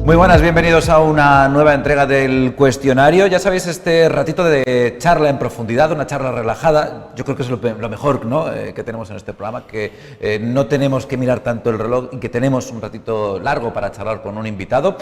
Muy buenas, bienvenidos a una nueva entrega del cuestionario. Ya sabéis, este ratito de charla en profundidad, una charla relajada. Yo creo que es lo mejor, ¿no?, que tenemos en este programa, que no tenemos que mirar tanto el reloj y que tenemos un ratito largo para charlar con un invitado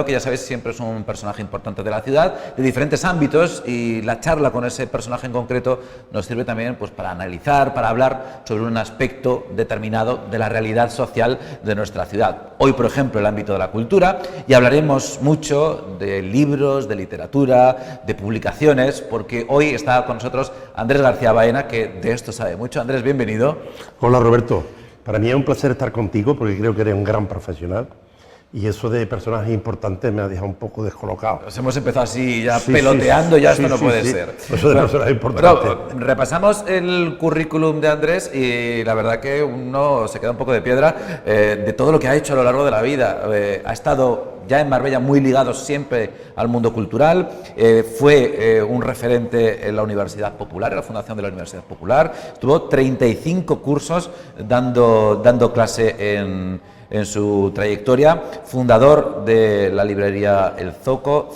que ya sabéis siempre es un personaje importante de la ciudad, de diferentes ámbitos, y la charla con ese personaje en concreto nos sirve también pues para analizar, para hablar sobre un aspecto determinado de la realidad social de nuestra ciudad. Hoy, por ejemplo, el ámbito de la cultura. Y hablaremos mucho de libros, de literatura, de publicaciones, porque hoy está con nosotros Andrés García Baena, que de esto sabe mucho. Andrés, bienvenido. Hola, Roberto. Para mí es un placer estar contigo, porque creo que eres un gran profesional. Y eso de personajes importantes me ha dejado un poco descolocado. Nos hemos empezado así ya peloteando, ya esto no puede ser. Eso de personajes importantes. Pero repasamos el currículum de Andrés y la verdad que uno se queda un poco de piedra de todo lo que ha hecho a lo largo de la vida. Ha estado ya en Marbella muy ligado siempre al mundo cultural, fue un referente en la Universidad Popular, en la fundación de la Universidad Popular, estuvo 35 cursos dando clase en su trayectoria, fundador de la librería El Zoco,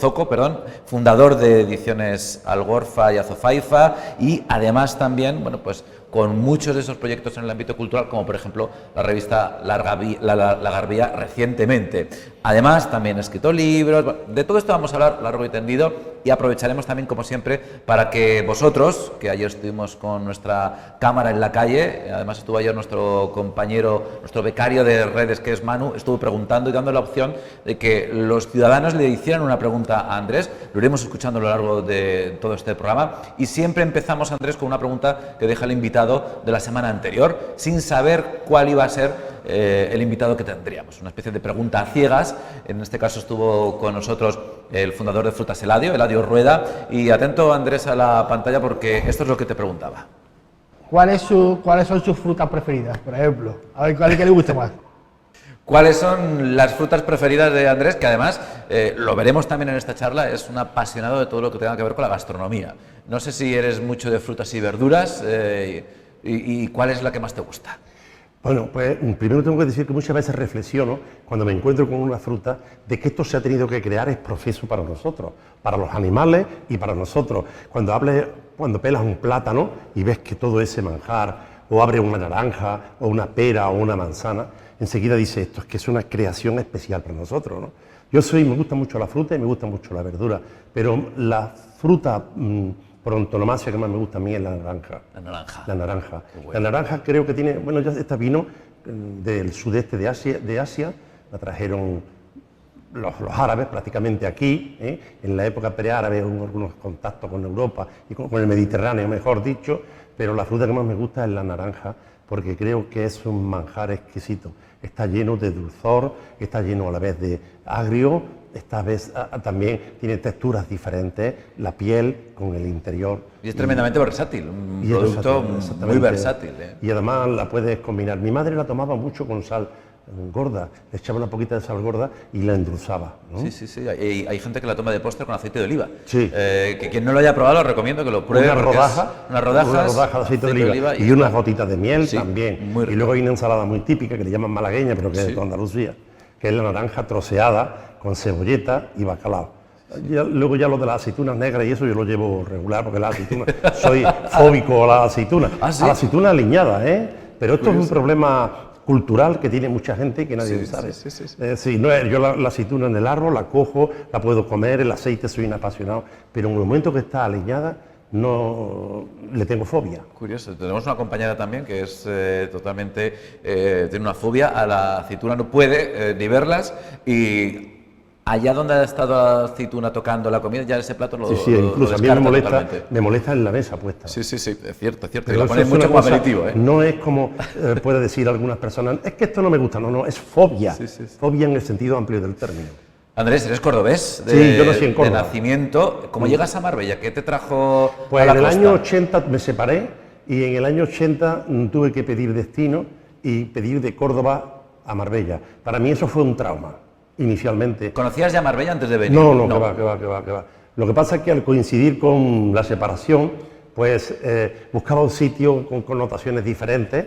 fundador de Ediciones Algorfa y Azofaifa, y además también, bueno, pues con muchos de esos proyectos en el ámbito cultural, como por ejemplo la revista La Garbía recientemente. Además, también ha escrito libros. De todo esto vamos a hablar largo y tendido, y aprovecharemos también, como siempre, para que vosotros, que ayer estuvimos con nuestra cámara en la calle, además estuvo ayer nuestro compañero, nuestro becario de redes, que es Manu, estuvo preguntando y dando la opción de que los ciudadanos le hicieran una pregunta a Andrés. Lo iremos escuchando a lo largo de todo este programa, y siempre empezamos, Andrés, con una pregunta que deja el invitado de la semana anterior, sin saber cuál iba a ser el invitado que tendríamos. Una especie de pregunta a ciegas. En este caso estuvo con nosotros el fundador de Frutas Eladio Rueda, y atento, Andrés, a la pantalla, porque esto es lo que te preguntaba. ¿Cuáles son sus frutas preferidas, por ejemplo? A ver, ¿cuál es que le guste más? ¿Cuáles son las frutas preferidas de Andrés? Que además, lo veremos también en esta charla, es un apasionado de todo lo que tenga que ver con la gastronomía. No sé si eres mucho de frutas y verduras, y ¿cuál es la que más te gusta? Bueno, pues primero tengo que decir que muchas veces reflexiono, cuando me encuentro con una fruta, de que esto se ha tenido que crear es proceso para nosotros, para los animales y para nosotros. Cuando pelas un plátano y ves que todo ese manjar, o abres una naranja, o una pera, o una manzana, enseguida dices, esto es que es una creación especial para nosotros, ¿no? Me gusta mucho la fruta y me gusta mucho la verdura, pero la fruta por antonomasia que más me gusta a mí es la naranja. La naranja. Bueno. La naranja creo que tiene, bueno, ya esta vino del sudeste de Asia, la trajeron los árabes prácticamente aquí, en la época preárabe hubo algunos contactos con Europa y con el Mediterráneo, mejor dicho, pero la fruta que más me gusta es la naranja, porque creo que es un manjar exquisito. Está lleno de dulzor, está lleno a la vez de agrio, esta vez también tiene texturas diferentes, la piel con el interior. Y es tremendamente versátil, un producto muy versátil. Y además la puedes combinar. Mi madre la tomaba mucho con sal gorda, le echaba una poquita de sal gorda y la endulzaba, ¿no? Sí. Hay gente que la toma de postre con aceite de oliva. Sí. Que quien no lo haya probado, lo recomiendo que lo pruebe. Unas rodajas de aceite de oliva y unas gotitas de miel también. Muy rico. Y luego hay una ensalada muy típica que le llaman malagueña, pero que es de Andalucía, que es la naranja troceada con cebolleta y bacalao. Luego ya lo de las aceitunas negras y eso yo lo llevo regular, porque las aceitunas, soy fóbico a las aceitunas. ¿Ah, sí? A la aceituna aliñada, pero esto es un problema cultural que tiene mucha gente y que nadie sabe. Yo la aceituna en el árbol la cojo, la puedo comer, el aceite soy un apasionado, pero en el momento que está aliñada no le tengo fobia. Curioso. Tenemos una compañera también que es totalmente, tiene una fobia a la aceituna, no puede ni verlas, y allá donde ha estado la aceituna tocando la comida, ya ese plato lo incluso lo a mí me molesta en la mesa puesta. Sí, es cierto. Pero la ponen mucho como aperitivo, No es como puede decir algunas personas, es que esto no me gusta, no, es fobia. Fobia en el sentido amplio del término. Andrés, ¿eres cordobés? Sí, yo nací en Córdoba. De nacimiento. ¿Cómo llegas a Marbella? ¿Qué te trajo Pues a la en el costa? año 80 me separé, y en el año 80 tuve que pedir destino y pedir de Córdoba a Marbella. Para mí eso fue un trauma, inicialmente. ¿Conocías ya Marbella antes de venir? No, que va. Lo que pasa es que al coincidir con la separación, pues buscaba un sitio con connotaciones diferentes,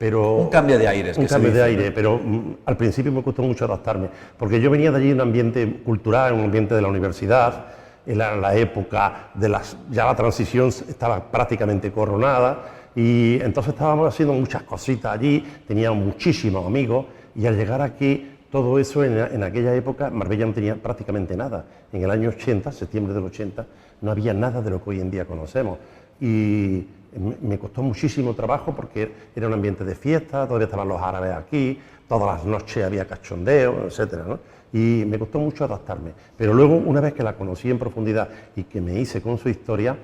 pero... Un cambio de aires. Un que se cambio de dice, aire, ¿no? pero al principio me costó mucho adaptarme, porque yo venía de allí en un ambiente cultural, en un ambiente de la universidad, en la época de ya la transición estaba prácticamente coronada, y entonces estábamos haciendo muchas cositas allí, tenía muchísimos amigos, y al llegar aquí, todo eso en aquella época, Marbella no tenía prácticamente nada. En el año 80, septiembre del 80, no había nada de lo que hoy en día conocemos. Y me costó muchísimo trabajo porque era un ambiente de fiesta, todavía estaban los árabes aquí, todas las noches había cachondeo, etcétera, ¿no? Y me costó mucho adaptarme. Pero luego, una vez que la conocí en profundidad y que me hice con su historia,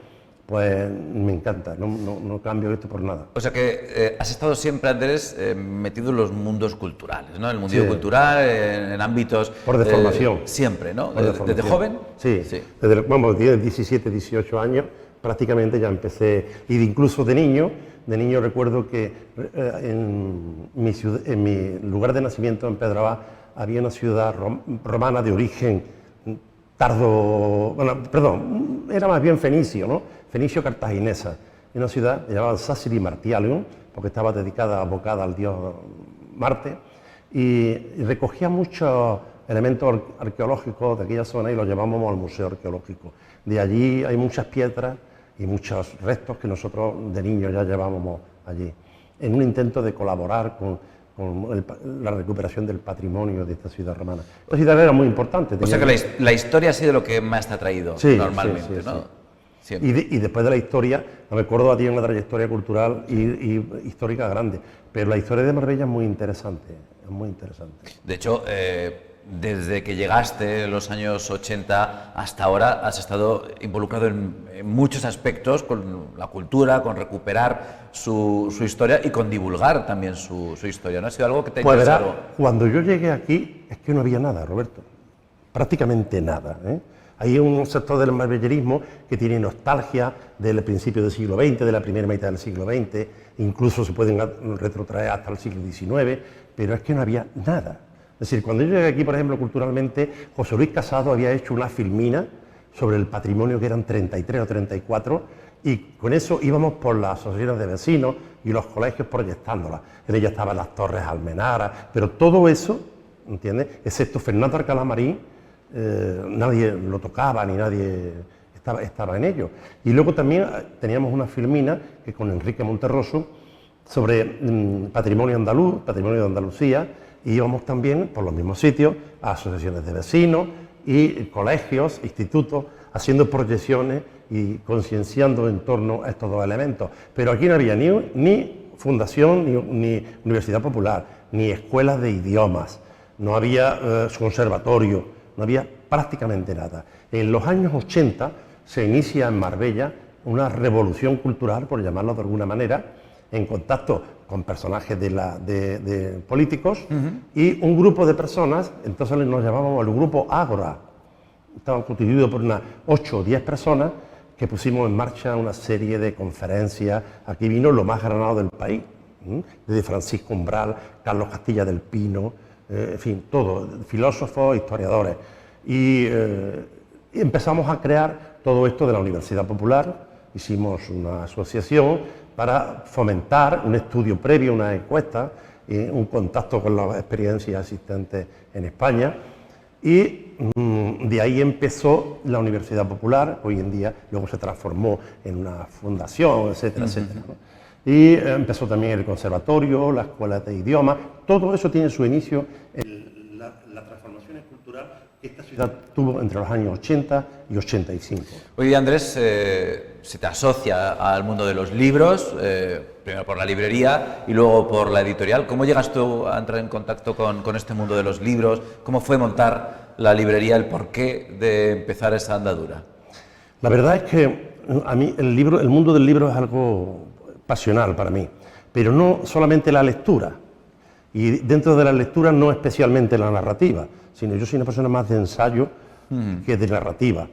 pues me encanta, no cambio esto por nada. O sea que has estado siempre, Andrés, metido en los mundos culturales, ¿no? En el mundo Sí. cultural, en ámbitos... Por deformación. Siempre, ¿no? Por ¿Desde deformación. joven? Sí, Sí. desde, vamos, 17, 18 años, prácticamente ya empecé, y incluso de niño recuerdo que en mi lugar de nacimiento, en Pedralbá, había una ciudad romana de origen tardo, bueno, perdón, era más bien fenicio, ¿no? Fenicio-cartaginesa, una ciudad que llamaban Sassiri Martialium, porque estaba dedicada, abocada al dios Marte, y recogía muchos elementos arqueológicos de aquella zona y los llevábamos al Museo Arqueológico. De allí hay muchas piedras y muchos restos que nosotros de niños ya llevábamos allí, en un intento de colaborar con la recuperación del patrimonio de esta ciudad romana. Esta ciudad era muy importante. O sea que la historia ha sido lo que más te ha traído Sí, normalmente, sí. ¿no? Siempre. Y después de la historia, no me acuerdo, tiene una trayectoria cultural y histórica grande, pero la historia de Marbella es muy interesante, es muy interesante. De hecho, desde que llegaste en los años 80 hasta ahora, has estado involucrado en muchos aspectos con la cultura, con recuperar su historia y con divulgar también su historia, ¿no? Ha sido algo que te ha Pues verá, interesado. cuando yo llegué aquí es que no había nada, Roberto, prácticamente nada, ¿eh? Hay un sector del marbellerismo que tiene nostalgia del principio del siglo XX, de la primera mitad del siglo XX, incluso se pueden retrotraer hasta el siglo XIX, pero es que no había nada. Es decir, cuando yo llegué aquí, por ejemplo, culturalmente, José Luis Casado había hecho una filmina sobre el patrimonio, que eran 33 o 34, y con eso íbamos por las asociaciones de vecinos y los colegios proyectándolas. En ella estaban las Torres Almenara, pero todo eso, ¿entiendes? Excepto Fernando Alcalá Marín, nadie lo tocaba ni nadie estaba en ello. Y luego también teníamos una filmina que con Enrique Monterroso sobre patrimonio andaluz, patrimonio de Andalucía, y íbamos también por los mismos sitios a asociaciones de vecinos y colegios, institutos, haciendo proyecciones y concienciando en torno a estos dos elementos. Pero aquí no había ni fundación, ni universidad popular, ni escuelas de idiomas, no había conservatorio, no había prácticamente nada. En los años 80 se inicia en Marbella una revolución cultural, por llamarlo de alguna manera, en contacto con personajes de políticos y un grupo de personas, entonces nos llamábamos el grupo Ágora. Estaba constituido por unas 8 o 10 personas que pusimos en marcha una serie de conferencias. Aquí vino lo más granado del país, desde Francisco Umbral, Carlos Castilla del Pino, en fin, todo, filósofos, historiadores. Y empezamos a crear todo esto de la Universidad Popular, hicimos una asociación para fomentar un estudio previo, una encuesta, un contacto con las experiencias existentes en España, y de ahí empezó la Universidad Popular, hoy en día luego se transformó en una fundación, etcétera, etcétera, ¿no? Y empezó también el conservatorio, la escuela de idiomas, todo eso tiene su inicio en la transformación cultural que esta ciudad tuvo entre los años 80 y 85. Hoy día, Andrés, se te asocia al mundo de los libros, primero por la librería y luego por la editorial. ¿Cómo llegas tú a entrar en contacto con este mundo de los libros? ¿Cómo fue montar la librería, el porqué de empezar esa andadura? La verdad es que a mí el mundo del libro es algo pasional para mí, pero no solamente la lectura, y dentro de la lectura no especialmente la narrativa, sino yo soy una persona más de ensayo que de narrativa,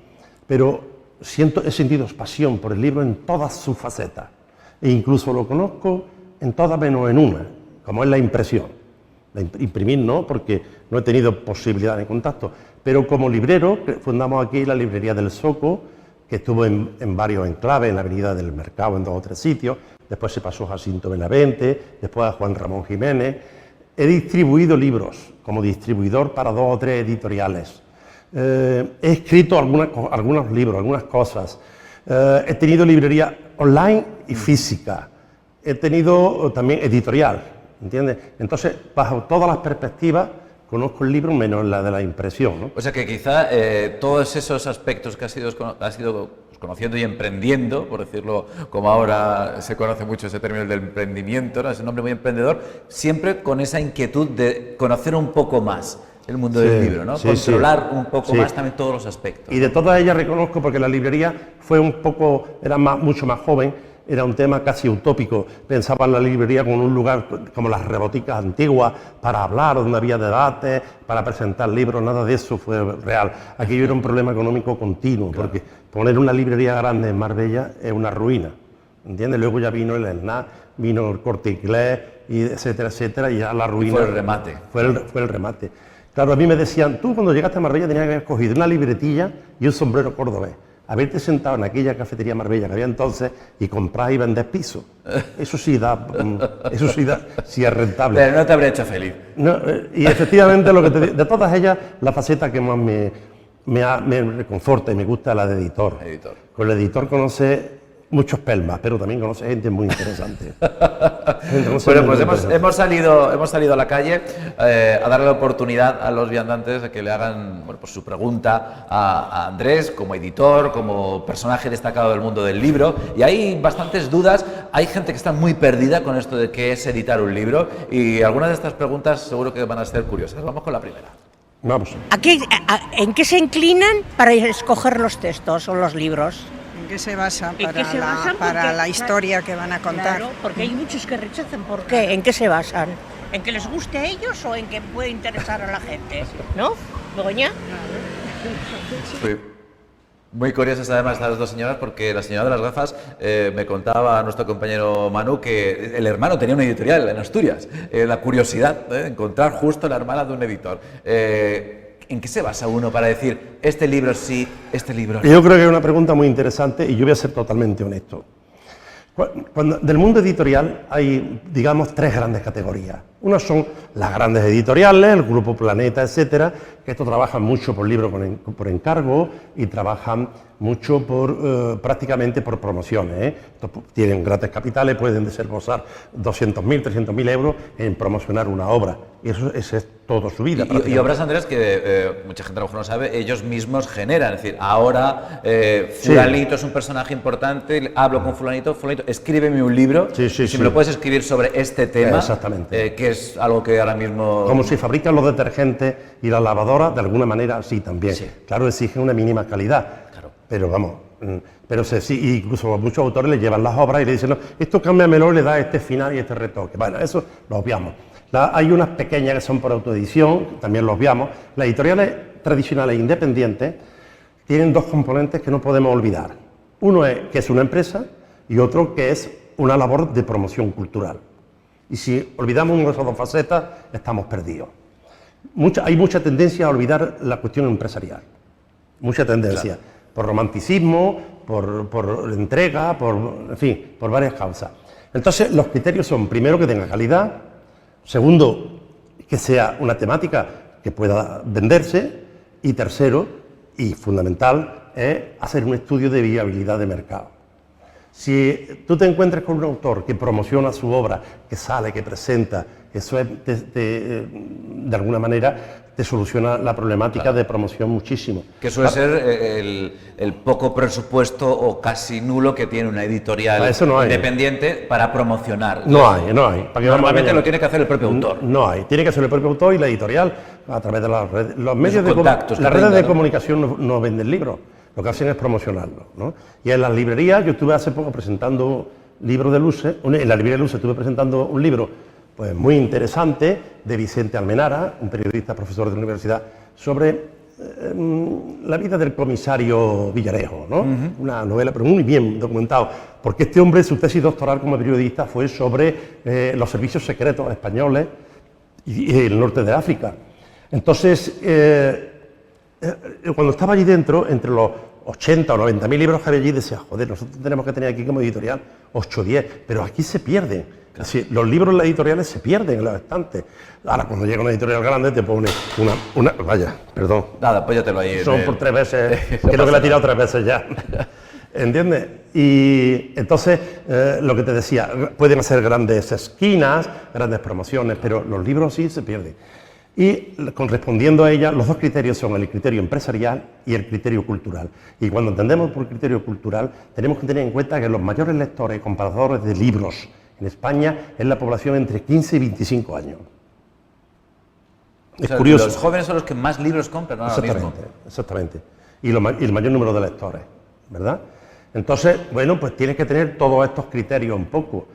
pero he sentido pasión por el libro en todas sus facetas, e incluso lo conozco en todas menos en una, como es la impresión. Imprimir no, porque no he tenido posibilidad de contacto, pero como librero fundamos aquí la librería del Soco, que estuvo en varios enclaves, en la Avenida del Mercado, en 2 o 3 sitios, después se pasó a Jacinto Benavente, después a Juan Ramón Jiménez. He distribuido libros como distribuidor para 2 o 3 editoriales. He escrito algunos libros, algunas cosas. He tenido librería online y física. He tenido también editorial, ¿entiendes? Entonces, bajo todas las perspectivas, conozco el libro menos la de la impresión, ¿no? O sea que quizá todos esos aspectos que has ido conociendo y emprendiendo, por decirlo como ahora se conoce mucho ese término del emprendimiento, ¿no? Ese nombre muy emprendedor, siempre con esa inquietud de conocer un poco más el mundo del libro, ¿no? Controlar un poco más también todos los aspectos. Y de todas ellas reconozco, porque la librería fue era mucho más joven, era un tema casi utópico. Pensaba en la librería como un lugar como las reboticas antiguas para hablar, donde había debate, para presentar libros, nada de eso fue real. Aquí era un problema económico continuo, porque poner una librería grande en Marbella es una ruina, ¿entiendes? Luego ya vino el ENA, vino el Corte Inglés, y etcétera, etcétera, y ya la ruina... Fue el remate. Fue el remate. Claro, a mí me decían, tú cuando llegaste a Marbella tenías que haber cogido una libretilla y un sombrero cordobés, haberte sentado en aquella cafetería Marbella que había entonces y comprar y vender piso. Eso sí sí es rentable. Pero no te habría hecho feliz. No, y efectivamente, de todas ellas, la faceta que más me reconforta y me gusta es la de editor. Con el editor conoce muchos pelmas, pero también conoce gente muy interesante. Bueno, pues hemos salido a la calle a darle la oportunidad a los viandantes de que le hagan pues su pregunta a Andrés como editor, como personaje destacado del mundo del libro, y hay bastantes dudas. Hay gente que está muy perdida con esto de qué es editar un libro, y algunas de estas preguntas seguro que van a ser curiosas. Vamos con la primera. Vamos. ¿En qué se inclinan para escoger los textos o los libros? ¿En qué se basan para la historia que van a contar? Claro, porque hay muchos que rechazan. ¿Por qué? ¿En qué se basan? ¿En que les guste a ellos o en que puede interesar a la gente? ¿No? ¿Begoña? Muy curiosas además estas dos señoras, porque la señora de las gafas me contaba a nuestro compañero Manu que el hermano tenía una editorial en Asturias. La curiosidad de encontrar justo la hermana de un editor. ¿En qué se basa uno para decir este libro sí, este libro no? Yo creo que es una pregunta muy interesante y yo voy a ser totalmente honesto. Del mundo editorial hay, digamos, 3 grandes categorías. Unas son las grandes editoriales, el Grupo Planeta, etcétera, que esto trabajan mucho por libro por encargo y trabajan mucho prácticamente por promociones. Tienen grandes capitales, pueden desembolsar 200.000, 300.000 euros en promocionar una obra. Y eso es toda su vida. Y obras, Andrés, que mucha gente a lo mejor no sabe, ellos mismos generan. Es decir, ahora fulanito es un personaje importante, hablo con fulanito, escríbeme un libro, si me lo puedes escribir sobre este tema. Exactamente. Que es algo que ahora mismo... Como si fabrican los detergentes y las lavadoras, de alguna manera sí también. Sí. Claro, exigen una mínima calidad, claro. Pero vamos, sí, incluso muchos autores le llevan las obras y le dicen, no, esto cámbiamelo y le da este final y este retoque. Bueno, eso lo obviamos. Hay unas pequeñas que son por autoedición, también lo obviamos. Las editoriales tradicionales e independientes tienen 2 componentes que no podemos olvidar. Uno es que es una empresa y otro que es una labor de promoción cultural. Y si olvidamos una de esas 2 facetas, estamos perdidos. Hay mucha tendencia a olvidar la cuestión empresarial. Mucha tendencia. Claro. Por romanticismo, por entrega, en fin, por varias causas. Entonces, los criterios son, primero, que tenga calidad. Segundo, que sea una temática que pueda venderse. Y tercero, y fundamental, es hacer un estudio de viabilidad de mercado. Si tú te encuentras con un autor que promociona su obra, que sale, que presenta, eso es, de alguna manera te soluciona la problemática de promoción muchísimo. Que suele ser el poco presupuesto o casi nulo que tiene una editorial independiente para promocionar. No hay. Normalmente lo tiene que hacer el propio autor. No hay, tiene que hacer el propio autor y la editorial a través de las redes. Los medios las redes de comunicación no venden libros. Lo que hacen es promocionarlo, ¿no? Y en las librerías, yo estuve hace poco presentando libros de Luce, en la librería de Luce estuve presentando un libro pues, muy interesante de Vicente Almenara, un periodista, profesor de la universidad, sobre la vida del comisario Villarejo, ¿no? Una novela, pero muy bien documentado, porque este hombre, su tesis doctoral como periodista fue sobre los servicios secretos españoles y el norte de África. Entonces, cuando estaba allí dentro, entre los 80 o 90.000 libros que había allí, decía, joder, nosotros tenemos que tener aquí como editorial 8 o 10, pero aquí se pierden. Es decir, los libros en las editoriales se pierden en los estantes. Ahora, cuando llega una editorial grande, te pone vaya, perdón. Nada, apóyatelo ahí. Son por 3 veces, creo que la he tirado 3 veces ya. ¿Entiendes? Y entonces, lo que te decía, pueden hacer grandes esquinas, grandes promociones, pero los libros sí se pierden. Y respondiendo a ella, los dos criterios son el criterio empresarial y el criterio cultural. Y cuando entendemos por criterio cultural, tenemos que tener en cuenta que los mayores lectores y compradores de libros en España es la población entre 15 y 25 años. Es curioso. Los jóvenes son los que más libros compran ahora mismo. Exactamente. Y el mayor número de lectores, ¿verdad? Entonces, bueno, pues tienes que tener todos estos criterios un poco.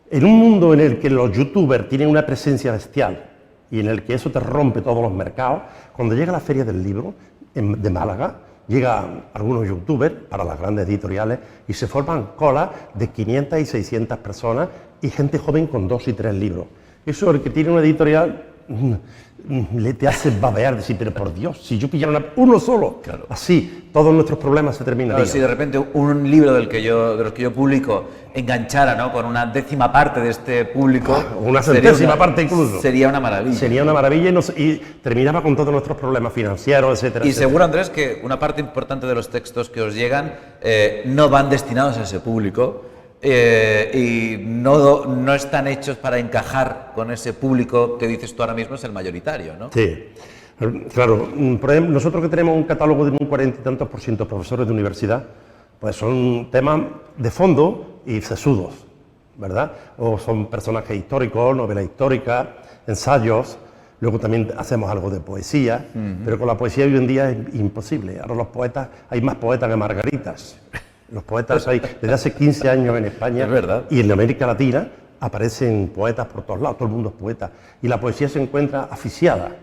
En un mundo en el que los youtubers tienen una presencia bestial y en el que eso te rompe todos los mercados, cuando llega la Feria del Libro de Málaga, llegan algunos youtubers para las grandes editoriales y se forman colas de 500 y 600 personas y gente joven con 2 y 3 libros. Eso, el que tiene una editorial, le te hace babear, decir, pero por Dios, si yo pillara uno solo, claro. Así todos nuestros problemas se terminarían. Claro, si de repente un libro de los que yo publico enganchara, ¿no?, con una 10ª parte de este público, una 100ª parte incluso, sería una maravilla. Sería una maravilla y terminaba con todos nuestros problemas financieros, etcétera. Y etcétera. seguro, Andrés, que una parte importante de los textos que os llegan no van destinados a ese público. Y no están hechos para encajar con ese público que dices tú ahora mismo es el mayoritario, ¿no? Sí, claro. Por ejemplo, nosotros que tenemos un catálogo de un 40 y tantos % profesores de universidad, pues son temas de fondo y sesudos, ¿verdad? O son personajes históricos, novelas históricas, ensayos. Luego también hacemos algo de poesía, pero con la poesía hoy en día es imposible. Ahora los poetas, hay más poetas que margaritas. Los poetas hay desde hace 15 años en España, es verdad. Y en América Latina aparecen poetas por todos lados, todo el mundo es poeta. Y la poesía se encuentra asfixiada,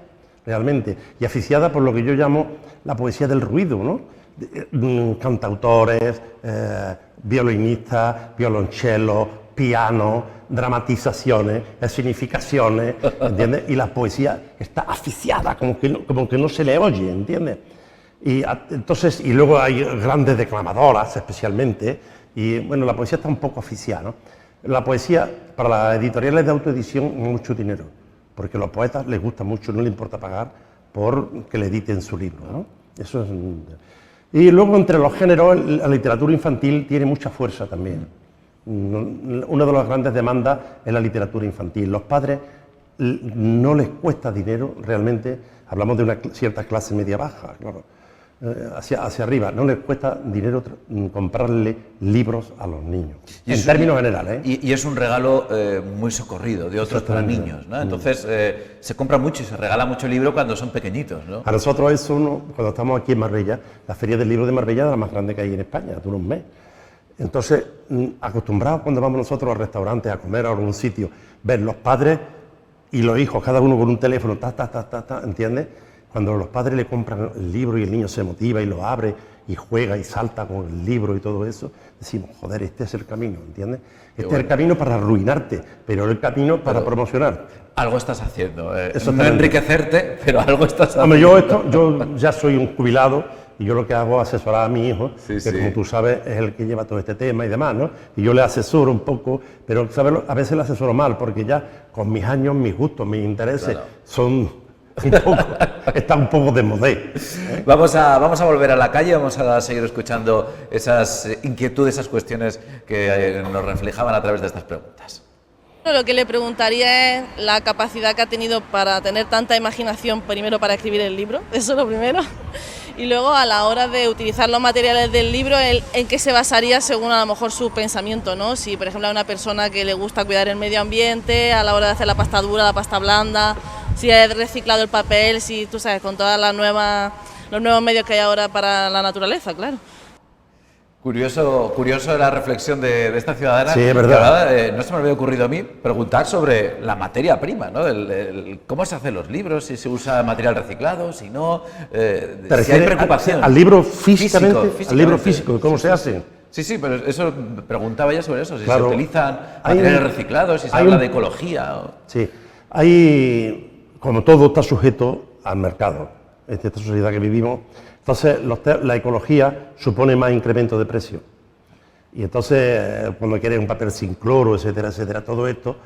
realmente, y asfixiada por lo que yo llamo la poesía del ruido, ¿no? Cantautores, violinistas, violonchelo, piano, dramatizaciones, significaciones, ¿entiendes? Y la poesía está asfixiada, como que no se le oye, ¿entiendes? Y entonces, y luego hay grandes declamadoras especialmente, y bueno, la poesía está un poco asfixiada, ¿no? La poesía, para las editoriales de autoedición, es mucho dinero, porque a los poetas les gusta mucho, no les importa pagar por que le editen su libro, ¿no? Eso es. Y luego, entre los géneros, la literatura infantil tiene mucha fuerza también. Una de las grandes demandas es la literatura infantil. Los padres no les cuesta dinero realmente, hablamos de una cierta clase media-baja, claro. Hacia arriba, no les cuesta dinero comprarle libros a los niños, en términos generales. Y es un regalo muy socorrido de otros para niños, ¿no? Entonces se compra mucho y se regala mucho libro cuando son pequeñitos, ¿no? A nosotros es cuando estamos aquí en Marbella, la Feria del Libro de Marbella es la más grande que hay en España, dura un mes. Entonces, acostumbrados cuando vamos nosotros a los restaurantes a comer a algún sitio, ver los padres y los hijos, cada uno con un teléfono, ¿entiendes? Cuando los padres le compran el libro y el niño se motiva y lo abre y juega y salta con el libro y todo eso, decimos, joder, este es el camino, ¿entiendes? Este es el camino para arruinarte, pero el camino para promocionarte. Algo estás haciendo, no enriquecerte, pero algo estás haciendo. Hombre, yo ya soy un jubilado y yo lo que hago es asesorar a mi hijo, como tú sabes es el que lleva todo este tema y demás, ¿no? Y yo le asesoro un poco, pero ¿sabes? A veces le asesoro mal, porque ya con mis años, mis gustos, mis intereses son... está un poco de modé. Vamos a volver a la calle, vamos a seguir escuchando esas inquietudes, esas cuestiones que nos reflejaban a través de estas preguntas. Lo que le preguntaría es la capacidad que ha tenido para tener tanta imaginación, primero para escribir el libro, eso es lo primero, y luego a la hora de utilizar los materiales del libro, en qué se basaría según a lo mejor su pensamiento, ¿no? Si por ejemplo hay una persona que le gusta cuidar el medio ambiente, a la hora de hacer la pasta dura, la pasta blanda, si ha reciclado el papel, si tú sabes, con todas los nuevos medios que hay ahora para la naturaleza, claro. Curioso la reflexión de esta ciudadana. Sí, es verdad. No se me había ocurrido a mí preguntar sobre la materia prima, ¿no? Cómo se hacen los libros, si se usa material reciclado, si no, si hay preocupación. Al libro físicamente, al libro físico, ¿cómo se hace? Sí, pero eso preguntaba ya sobre eso, si claro, se utilizan materiales reciclados, si se habla de ecología. Sí, como todo está sujeto al mercado. en esta sociedad que vivimos. Entonces, la ecología supone más incremento de precio. Y entonces, cuando quieres un papel sin cloro, etcétera, etcétera, todo esto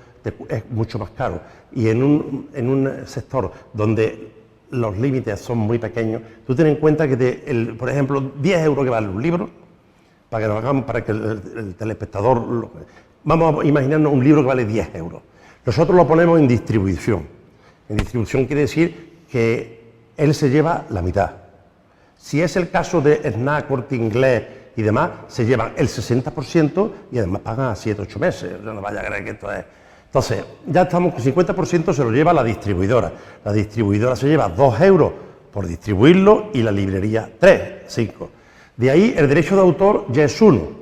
es mucho más caro. Y en un sector donde los límites son muy pequeños, tú ten en cuenta que, por ejemplo, 10 euros que vale un libro, para que, para que el telespectador... Vamos a imaginarnos un libro que vale 10 euros. Nosotros lo ponemos en distribución. En distribución quiere decir que él se lleva la mitad. Si es el caso de Snack, Corte Inglés y demás, se llevan el 60% y además pagan a 7 o 8 meses. No vaya a creer que esto es... Entonces, ya estamos con 50% se lo lleva la distribuidora. La distribuidora se lleva 2 euros por distribuirlo y la librería 3, 5. De ahí el derecho de autor ya es 1.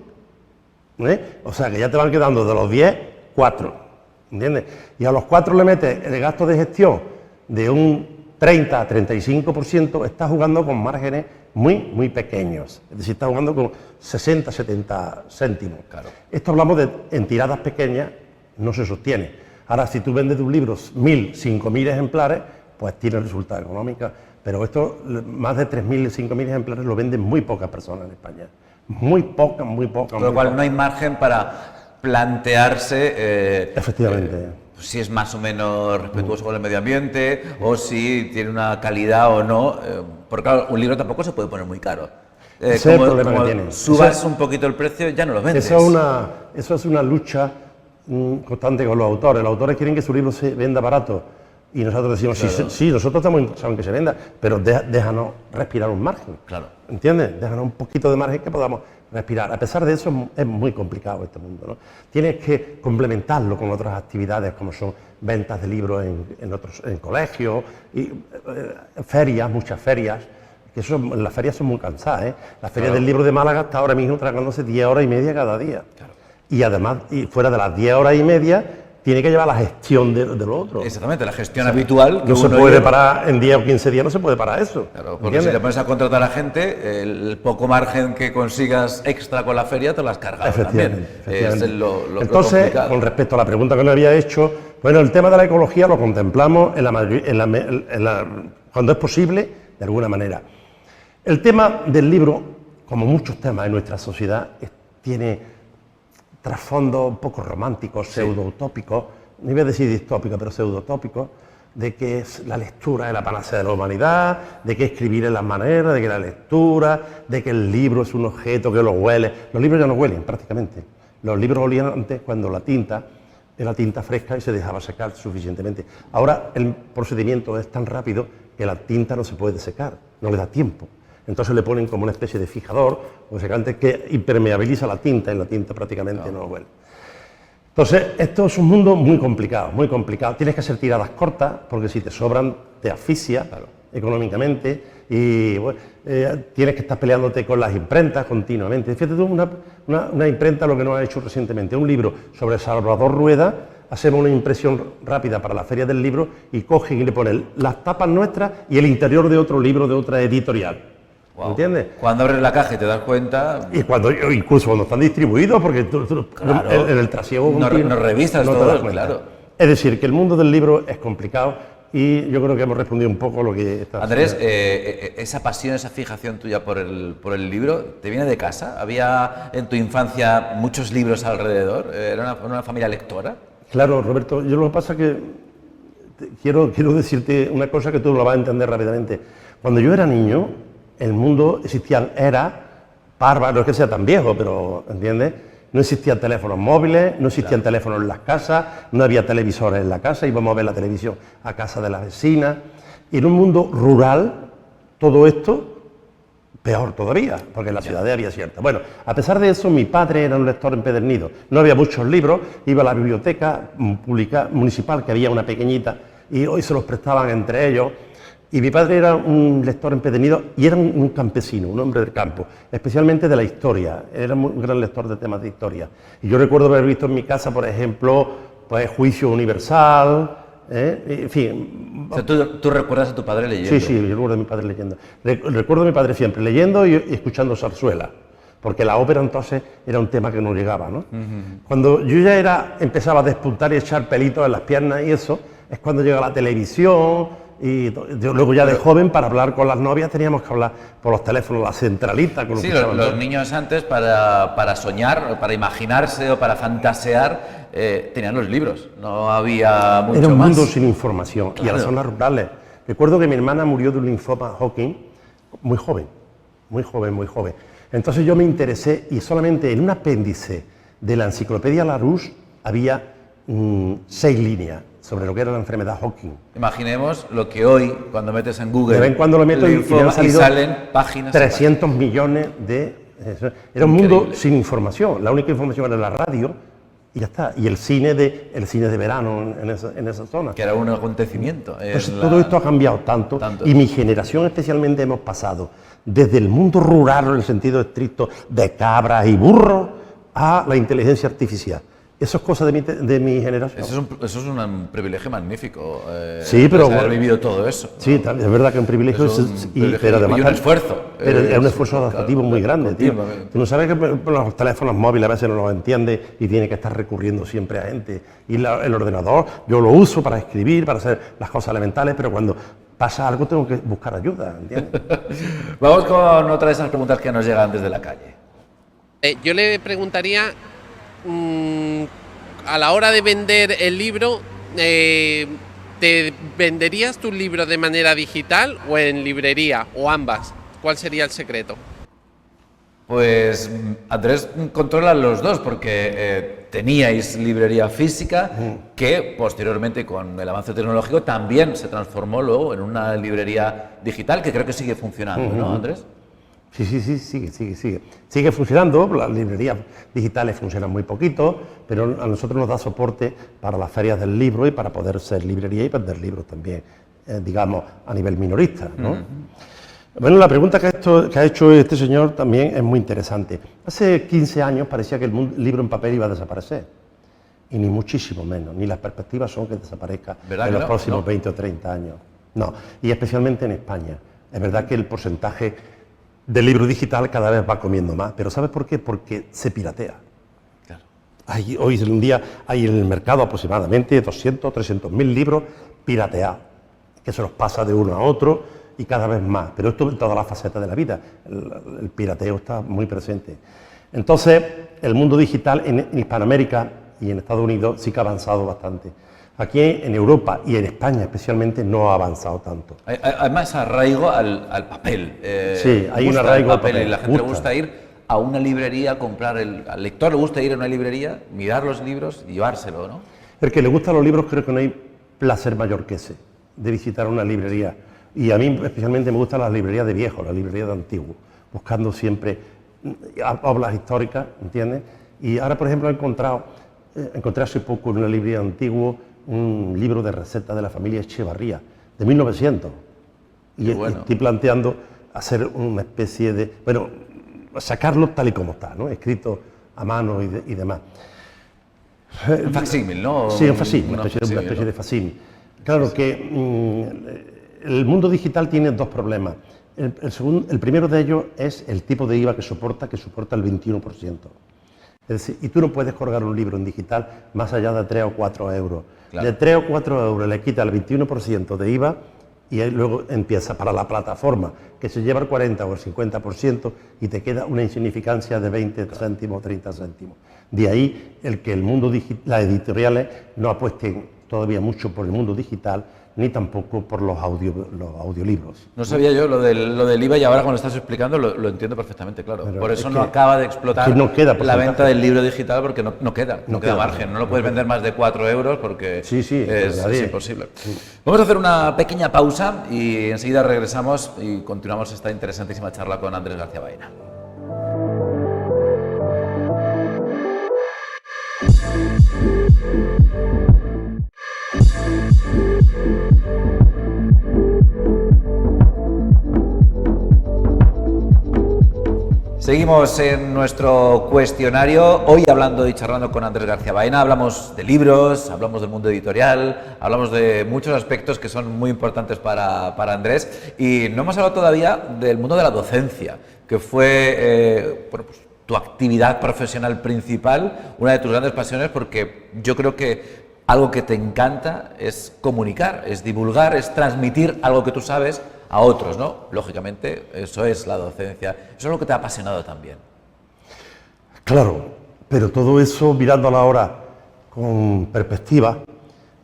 O sea que ya te van quedando de los 10, 4. ¿Entiendes? Y a los 4 le metes el gasto de gestión de un 30 a 35%, estás jugando con márgenes muy pequeños. Es decir, estás jugando con 60, 70 céntimos. Claro. Esto hablamos de en tiradas pequeñas, no se sostiene. Ahora, si tú vendes de un libro 1.000, 5.000 ejemplares, pues tiene resultados económicos. Pero esto, más de 3.000, 5.000 ejemplares lo venden muy pocas personas en España. Muy pocas. Con lo cual no hay margen para plantearse... Efectivamente. Si es más o menos respetuoso con el medio ambiente o si tiene una calidad o no. Porque claro, un libro tampoco se puede poner muy caro. Ese es el problema que tiene. Subas un poquito el precio, ya no lo vendes. Eso es una lucha constante con los autores. Los autores quieren que su libro se venda barato y nosotros decimos, claro. sí, nosotros estamos interesados en que se venda, pero déjanos respirar un margen. Claro. ¿Entiendes? Déjanos un poquito de margen que podamos respirar. A pesar de eso, es muy complicado este mundo, ¿no? Tienes que complementarlo con otras actividades como son ventas de libros en colegios, y, ferias, muchas ferias. Que las ferias son muy cansadas, ¿eh? La feria del libro de Málaga está ahora mismo tragándose 10 horas y media cada día. Claro. Y además, fuera de las 10 horas y media, tiene que llevar la gestión de lo otro. Exactamente, la gestión habitual. No se puede parar en 10 o 15 días, no se puede parar eso. Claro, porque si te pones a contratar a la gente, el poco margen que consigas extra con la feria te lo has cargado también. Efectivamente. Es lo Entonces, complicado. con respecto a la pregunta que me había hecho, bueno, el tema de la ecología lo contemplamos cuando es posible, de alguna manera. El tema del libro, como muchos temas en nuestra sociedad, tiene trasfondo un poco romántico, pseudo-utópico, no iba a decir distópico, pero pseudo-utópico, de que la lectura es la panacea de la humanidad, de que escribir es la manera, de que la lectura, de que el libro es un objeto que lo huele. Los libros ya no huelen prácticamente. Los libros olían antes cuando la tinta era tinta fresca y se dejaba secar suficientemente. Ahora el procedimiento es tan rápido que la tinta no se puede secar, no le da tiempo. Entonces le ponen como una especie de fijador o secante que impermeabiliza la tinta y la tinta prácticamente no huele. Entonces, esto es un mundo muy complicado, muy complicado. Tienes que hacer tiradas cortas porque si te sobran te asfixia económicamente y bueno, tienes que estar peleándote con las imprentas continuamente. Fíjate tú, una imprenta lo que nos ha hecho recientemente, un libro sobre Salvador Rueda, hacemos una impresión rápida para la Feria del Libro y cogen y le ponen las tapas nuestras y el interior de otro libro de otra editorial. Wow. ¿Entiendes? Cuando abres la caja y te das cuenta... Y incluso cuando están distribuidos, porque claro, en el trasiego continuo, no revistas no te todo, das cuenta. claro. Es decir, que el mundo del libro es complicado y yo creo que hemos respondido un poco a lo que está... Andrés, esa pasión, esa fijación tuya por el libro, ¿te viene de casa? ¿Había en tu infancia muchos libros alrededor? ¿Era una familia lectora? Claro, Roberto, yo lo que pasa es que quiero decirte una cosa que tú lo vas a entender rápidamente. Cuando yo era niño, el mundo existían eras bárbaras, no es que sea tan viejo, pero, ¿entiendes? No existían teléfonos móviles, no existían teléfonos en las casas, no había televisores en la casa, íbamos a ver la televisión a casa de la vecina. Y en un mundo rural, todo esto, peor todavía, porque en las ciudades había cierta. Bueno, a pesar de eso, mi padre era un lector empedernido. No había muchos libros, iba a la biblioteca pública municipal, que había una pequeñita, y hoy se los prestaban entre ellos. Y mi padre era un lector empedernido y era un campesino, un hombre del campo, especialmente de la historia. Era un gran lector de temas de historia. Y yo recuerdo haber visto en mi casa, por ejemplo, pues Juicio Universal, en fin. O sea, ¿tú recuerdas a tu padre leyendo? Sí, yo recuerdo a mi padre leyendo. Recuerdo a mi padre siempre leyendo y escuchando zarzuela, porque la ópera entonces era un tema que no llegaba, ¿no? Cuando yo ya empezaba a despuntar y echar pelitos en las piernas y eso, es cuando llega la televisión luego ya de joven, para hablar con las novias, teníamos que hablar por los teléfonos, la centralita. Con Sí, los niños antes para soñar, para imaginarse o para fantasear, tenían los libros, no había mucho más. Era un mundo sin información, Claro. y a las zonas rurales. Recuerdo que mi hermana murió de un linfoma Hodgkin muy joven, muy joven, muy joven. Entonces yo me interesé, y solamente en un apéndice de la enciclopedia Larousse había 6 líneas sobre lo que era la enfermedad Hodgkin. Imaginemos lo que hoy, cuando metes en Google, De vez en cuando lo meto y me linfoma, han salido salen páginas. 300 millones de... Era un mundo Increíble. sin información, la única información era la radio y ya está. Y el cine de verano en esa zona. Que era un acontecimiento. Entonces todo esto ha cambiado tanto, y mi generación especialmente hemos pasado desde el mundo rural en el sentido estricto de cabras y burros a la inteligencia artificial. Eso es cosa de mi generación. Eso es un privilegio magnífico. Sí, pero haber bueno, vivido todo eso. Sí, es verdad que es un privilegio, Es un privilegio pero además y un esfuerzo. Pero es un Sí, esfuerzo adaptativo claro, muy grande, tío. continuamente. Tú no sabes que los teléfonos móviles a veces no los entiende y tiene que estar recurriendo siempre a gente. Y el ordenador, yo lo uso para escribir, para hacer las cosas elementales, pero cuando pasa algo tengo que buscar ayuda, ¿entiendes? Vamos con otra de esas preguntas que nos llegan desde la calle. Yo le preguntaría, a la hora de vender el libro, ¿te venderías tu libro de manera digital o en librería o ambas? ¿Cuál sería el secreto? Pues Andrés controla los dos porque teníais librería física que posteriormente con el avance tecnológico también se transformó luego en una librería digital que creo que sigue funcionando, ¿no, Andrés? Sí, sigue. Sigue funcionando, las librerías digitales funcionan muy poquito, pero a nosotros nos da soporte para las ferias del libro y para poder ser librería y vender libros también, digamos, a nivel minorista, ¿no? Bueno, la pregunta que ha hecho este señor también es muy interesante. Hace 15 años parecía que el libro en papel iba a desaparecer, y ni muchísimo menos, ni las perspectivas son que desaparezca en los próximos 20 o 30 años. No, y especialmente en España. Es verdad que el porcentaje del libro digital cada vez va comiendo más, pero ¿sabes por qué? Porque se piratea. Claro. Hoy en día hay en el mercado aproximadamente 200 o 300.000 libros pirateados, que se los pasa de uno a otro y cada vez más, pero esto en todas las facetas de la vida, el pirateo está muy presente. Entonces, el mundo digital en Hispanoamérica y en Estados Unidos sí que ha avanzado bastante. Aquí en Europa y en España especialmente no ha avanzado tanto. Hay más arraigo al papel. Sí, hay un gusta arraigo el al papel papel, y la gente le gusta. gusta ir a una librería a comprar al lector le gusta ir a una librería, mirar los libros y llevárselo, ¿no? El que le gustan los libros creo que no hay placer mayor que ese, de visitar una librería. Y a mí especialmente me gustan las librerías de viejos, las librerías de antiguos, buscando siempre obras históricas, ¿entiendes? Y ahora, por ejemplo, encontré hace poco en una librería antigua un libro de recetas de la familia Echevarría, de 1900. Y bueno. estoy planteando hacer una especie de... Bueno, sacarlo tal y como está, ¿no? Escrito a mano y demás. Un facsímil, ¿no? Sí, un facsímil, una especie ¿no? de facsímil. Claro que el mundo digital tiene dos problemas. El primero de ellos es el tipo de IVA que soporta el 21%. Es decir, y tú no puedes colgar un libro en digital más allá de 3 o 4 euros. Claro. De 3 o 4 euros le quita el 21% de IVA y ahí luego empieza para la plataforma, que se lleva el 40 o el 50% y te queda una insignificancia de 20 céntimos o 30 céntimos. De ahí el que el mundo las editoriales no apuesten todavía mucho por el mundo digital, ni tampoco por los audiolibros. No sabía yo lo del IVA y ahora cuando lo estás explicando lo entiendo perfectamente, claro. Pero por eso es no que- acaba de explotar es que no queda la porcentaje. venta del libro digital porque no queda queda margen. No lo puedes vender más de 4 euros porque Sí, es nadie. imposible. Vamos a hacer una pequeña pausa y enseguida regresamos y continuamos esta interesantísima charla con Andrés García Baena. Seguimos en nuestro cuestionario, hoy hablando y charlando con Andrés García Baena, hablamos de libros, hablamos del mundo editorial, hablamos de muchos aspectos que son muy importantes para Andrés y no hemos hablado todavía del mundo de la docencia, que fue pues, tu actividad profesional principal, una de tus grandes pasiones, porque yo creo que algo que te encanta es comunicar, es divulgar, es transmitir algo que tú sabes a otros, ¿no? Lógicamente, eso es la docencia, eso es lo que te ha apasionado también. Claro, pero todo eso, mirándola ahora con perspectiva,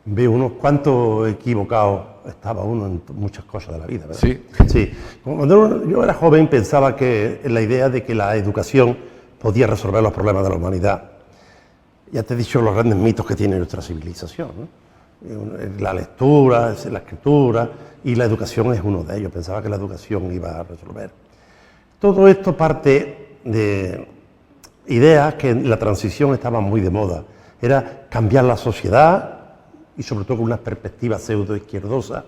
veo unos cuantos equivocados estaba uno en muchas cosas de la vida, ¿verdad? Sí. Sí. Cuando yo era joven pensaba que la idea de que la educación podía resolver los problemas de la humanidad. Ya te he dicho los grandes mitos que tiene nuestra civilización, ¿no? La lectura, la escritura, y la educación es uno de ellos. Pensaba que la educación iba a resolver. Todo esto parte de ideas que en la transición estaban muy de moda. Era cambiar la sociedad, y sobre todo con unas perspectivas pseudo-izquierdosas,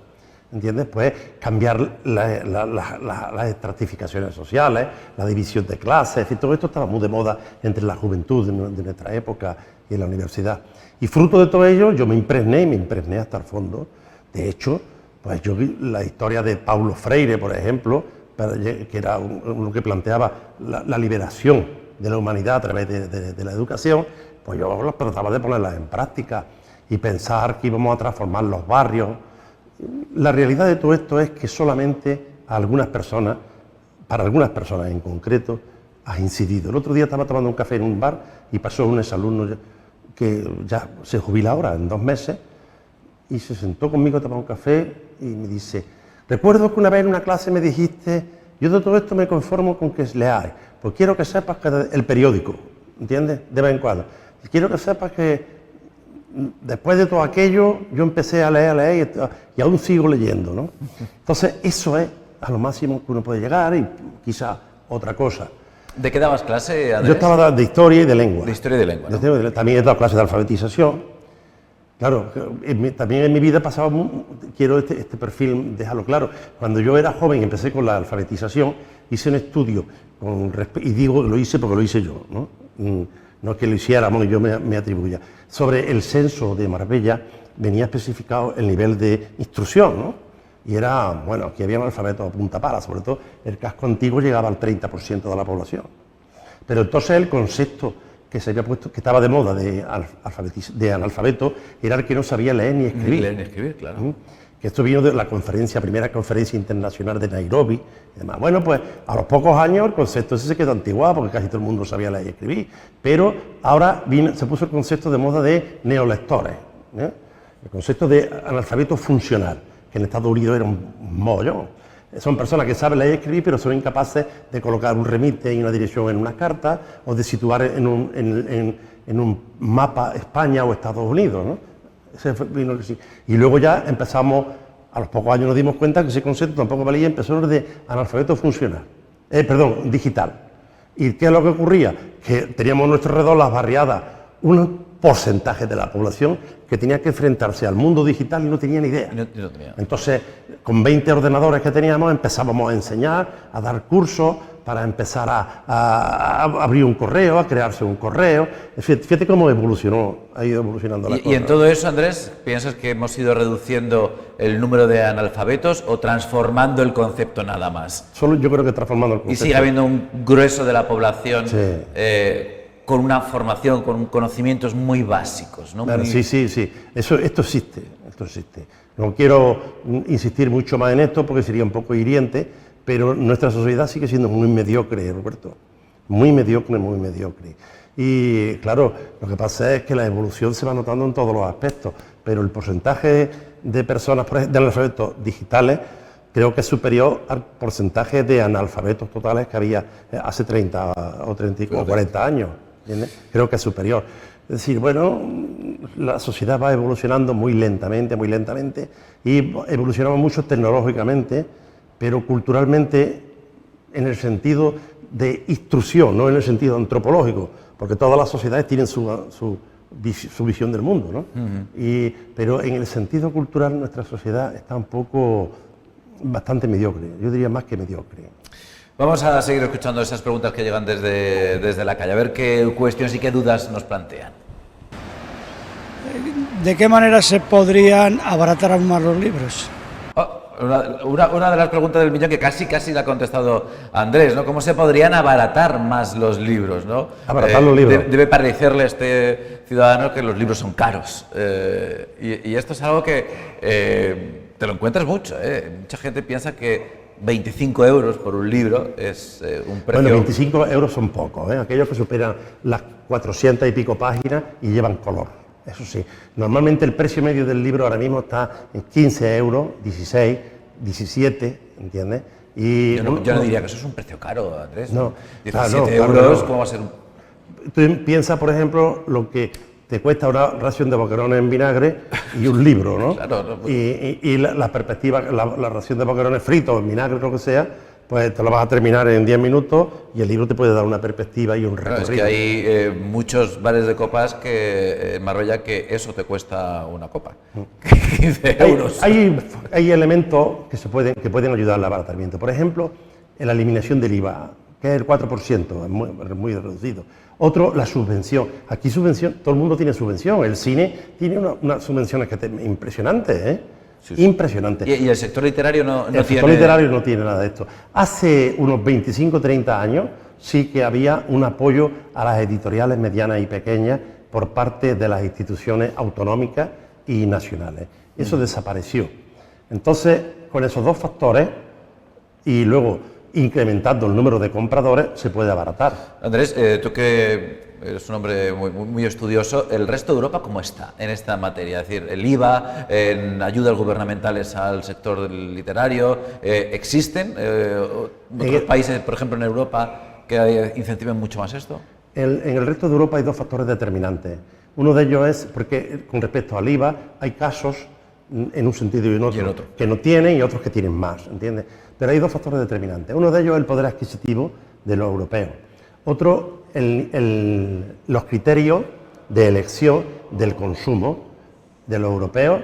¿entiendes? Pues cambiar las estratificaciones sociales, la división de clases, y todo esto estaba muy de moda entre la juventud de nuestra época y en la universidad. Y fruto de todo ello, yo me impregné hasta el fondo. De hecho, pues yo vi la historia de Paulo Freire, por ejemplo, que era uno que planteaba la liberación de la humanidad a través de la educación, pues yo los trataba de ponerlas en práctica y pensar que íbamos a transformar los barrios. La realidad de todo esto es que solamente a algunas personas, para algunas personas en concreto, ha incidido. El otro día estaba tomando un café en un bar y pasó un exalumno que ya se jubila ahora, en 2 meses, y se sentó conmigo a tomar un café y me dice: recuerdo que una vez en una clase me dijiste, yo de todo esto me conformo con que leáis, pues quiero que sepas que el periódico, ¿entiendes?, de vez en cuando. Y quiero que sepas que después de todo aquello, yo empecé a leer y aún sigo leyendo, ¿no? Entonces, eso es a lo máximo que uno puede llegar y quizá otra cosa. ¿De qué dabas clase, Andrés? Yo estaba de historia y de lengua. De historia y de lengua, ¿no? También he dado clases de alfabetización. Claro, también en mi vida he pasado, quiero este perfil dejarlo claro. Cuando yo era joven y empecé con la alfabetización, hice un estudio, y digo que lo hice porque lo hice yo, ¿no? No es que lo hiciéramos y yo me atribuya. Sobre el censo de Marbella venía especificado el nivel de instrucción, ¿no? Y era, bueno, aquí había un alfabeto a punta pala, sobre todo el casco antiguo llegaba al 30% de la población. Pero entonces el concepto que se había puesto, que estaba de moda de analfabeto, era el que no sabía leer ni escribir. Leer ni escribir, claro. Que esto vino de la primera conferencia internacional de Nairobi y demás. Bueno, pues a los pocos años el concepto ese se quedó antiguado porque casi todo el mundo sabía leer y escribir, pero ahora se puso el concepto de moda de neolectores, ¿eh? El concepto de analfabeto funcional, que en Estados Unidos era un mollón. Son personas que saben leer y escribir, pero son incapaces de colocar un remite y una dirección en una carta o de situar en un mapa España o Estados Unidos, ¿no? Y luego ya empezamos, a los pocos años nos dimos cuenta que ese concepto tampoco valía, empezó de analfabeto funcional, digital. ¿Y qué es lo que ocurría? Que teníamos a nuestro alrededor las barriadas, un porcentaje de la población que tenía que enfrentarse al mundo digital y no tenía ni idea. No tenía. Entonces, con 20 ordenadores que teníamos, empezábamos a enseñar, a dar cursos, para empezar a abrir un correo, a crearse un correo. Fíjate cómo ha ido evolucionando la cosa. ¿Y en todo eso, Andrés, piensas que hemos ido reduciendo el número de analfabetos o transformando el concepto nada más? Solo yo creo que transformando el concepto. Y sigue habiendo un grueso de la población Sí. Con una formación, con conocimientos muy básicos, ¿no? Claro, sí. Esto existe. No quiero insistir mucho más en esto porque sería un poco hiriente, pero nuestra sociedad sigue siendo muy mediocre, Roberto. Muy mediocre. Y claro, lo que pasa es que la evolución se va notando en todos los aspectos, pero el porcentaje de personas de analfabetos digitales creo que es superior al porcentaje de analfabetos totales que había hace 30 o 40 años. ¿Entiendes? Creo que es superior. Es decir, bueno, la sociedad va evolucionando muy lentamente, y evolucionamos mucho tecnológicamente, pero culturalmente en el sentido de instrucción, no en el sentido antropológico, porque todas las sociedades tienen su visión del mundo, ¿no? Pero en el sentido cultural nuestra sociedad está bastante mediocre, yo diría más que mediocre. Vamos a seguir escuchando esas preguntas que llegan desde la calle, a ver qué cuestiones y qué dudas nos plantean. ¿De qué manera se podrían abaratar aún más los libros? Una de las preguntas del millón que casi la ha contestado Andrés, ¿no? ¿Cómo se podrían abaratar más los libros, ¿no? Abaratar los libros. Debe parecerle a este ciudadano que los libros son caros. Y esto es algo que te lo encuentras mucho. Mucha gente piensa que 25 euros por un libro es un precio... Bueno, 25 euros son pocos, aquellos que superan las 400 y pico páginas y llevan color. Eso sí, normalmente el precio medio del libro ahora mismo está en 15 euros, 16, 17, ¿entiendes? Y yo no diría que eso es un precio caro, Andrés. No, 17 claro, euros, no. ¿cómo va a ser un...? Tú piensas, por ejemplo, lo que te cuesta una ración de boquerones en vinagre y un libro, ¿no? Claro, no, pues... Y la perspectiva, la ración de boquerones fritos, en vinagre, lo que sea, pues te lo vas a terminar en 10 minutos y el libro te puede dar una perspectiva y un recorrido. Es que hay muchos bares de copas que en Marbella que eso te cuesta una copa. 15 euros. Hay elementos que pueden ayudar al abaratamiento. Por ejemplo, la eliminación del IVA, que es el 4%, es muy reducido. Otro, la subvención. Aquí subvención, todo el mundo tiene subvención. El cine tiene unas subvenciones impresionantes, ¿eh? Sí. Impresionante. ¿Y el sector literario no tiene...? El sector literario no tiene nada de esto. Hace unos 25 o 30 años sí que había un apoyo a las editoriales medianas y pequeñas por parte de las instituciones autonómicas y nacionales. Eso desapareció. Entonces, con esos dos factores y luego incrementando el número de compradores, se puede abaratar. Andrés, tú que eres un hombre muy estudioso, ¿el resto de Europa cómo está en esta materia? Es decir, el IVA, en ayudas gubernamentales al sector literario, ¿existen otros países, por ejemplo en Europa, que incentiven mucho más esto? En el resto de Europa hay dos factores determinantes. Uno de ellos es, porque con respecto al IVA, hay casos en un sentido y en otro, que no tienen y otros que tienen más, ¿entiendes? Pero hay dos factores determinantes. Uno de ellos es el poder adquisitivo de los europeos. Otro, los criterios de elección del consumo de los europeos,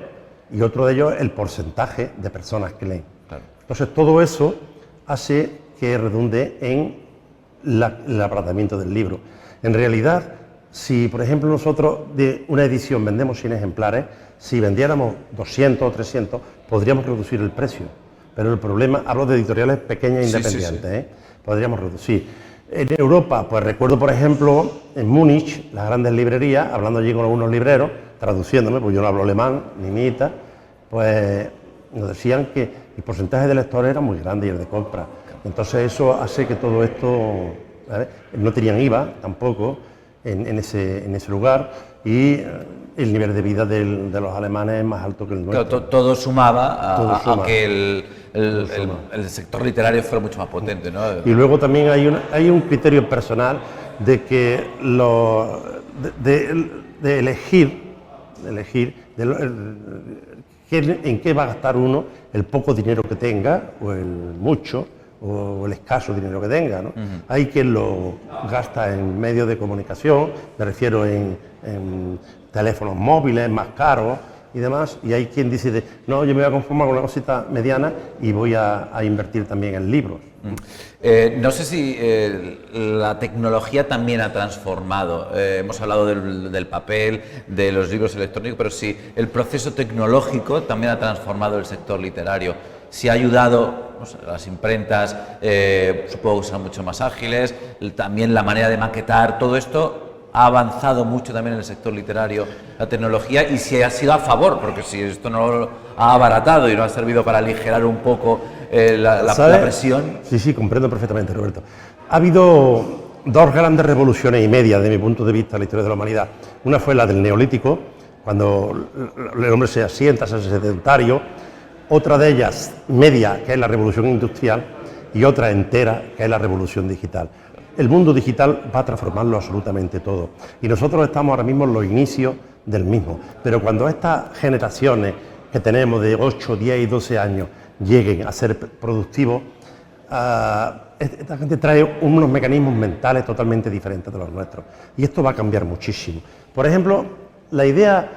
y otro de ellos el porcentaje de personas que leen. Claro. Entonces todo eso hace que redunde en el abaratamiento del libro. En realidad, si por ejemplo nosotros de una edición vendemos 100 ejemplares, si vendiéramos 200 o 300 podríamos reducir el precio. Pero el problema, hablo de editoriales pequeñas e independientes, podríamos reducir. En Europa, pues recuerdo, por ejemplo, en Múnich, las grandes librerías, hablando allí con algunos libreros, traduciéndome, porque yo no hablo alemán, ni mitad, pues nos decían que el porcentaje de lectores era muy grande y el de compra. Entonces eso hace que todo esto, ¿sabes? No tenían IVA tampoco en ese lugar y el nivel de vida de los alemanes es más alto que el nuestro. Claro, todo sumaba a que el sector literario fuera mucho más potente, ¿no? Y luego también hay un criterio personal de que de elegir en qué va a gastar uno el poco dinero que tenga, o el mucho, o el escaso dinero que tenga, ¿no? Hay quien lo gasta en medios de comunicación, me refiero en teléfonos móviles más caros y demás, y hay quien dice, no, yo me voy a conformar con una cosita mediana y voy a invertir también en libros. No sé si la tecnología también ha transformado, hemos hablado del papel, de los libros electrónicos, pero si el proceso tecnológico también ha transformado el sector literario, si ha ayudado, no sé, las imprentas, supongo que son mucho más ágiles, también la manera de maquetar, todo esto ha avanzado mucho también en el sector literario la tecnología, y si ha sido a favor, porque si esto no lo ha abaratado y no ha servido para aligerar un poco la presión. Sí, comprendo perfectamente, Roberto. Ha habido dos grandes revoluciones y media, desde mi punto de vista, en la historia de la humanidad. Una fue la del Neolítico, cuando el hombre se asienta, se hace sedentario. Otra de ellas, media, que es la revolución industrial, y otra entera, que es la revolución digital. El mundo digital va a transformarlo absolutamente todo. Y nosotros estamos ahora mismo en los inicios del mismo. Pero cuando estas generaciones que tenemos de 8, 10 y 12 años lleguen a ser productivos, esta gente trae unos mecanismos mentales totalmente diferentes de los nuestros. Y esto va a cambiar muchísimo. Por ejemplo, la idea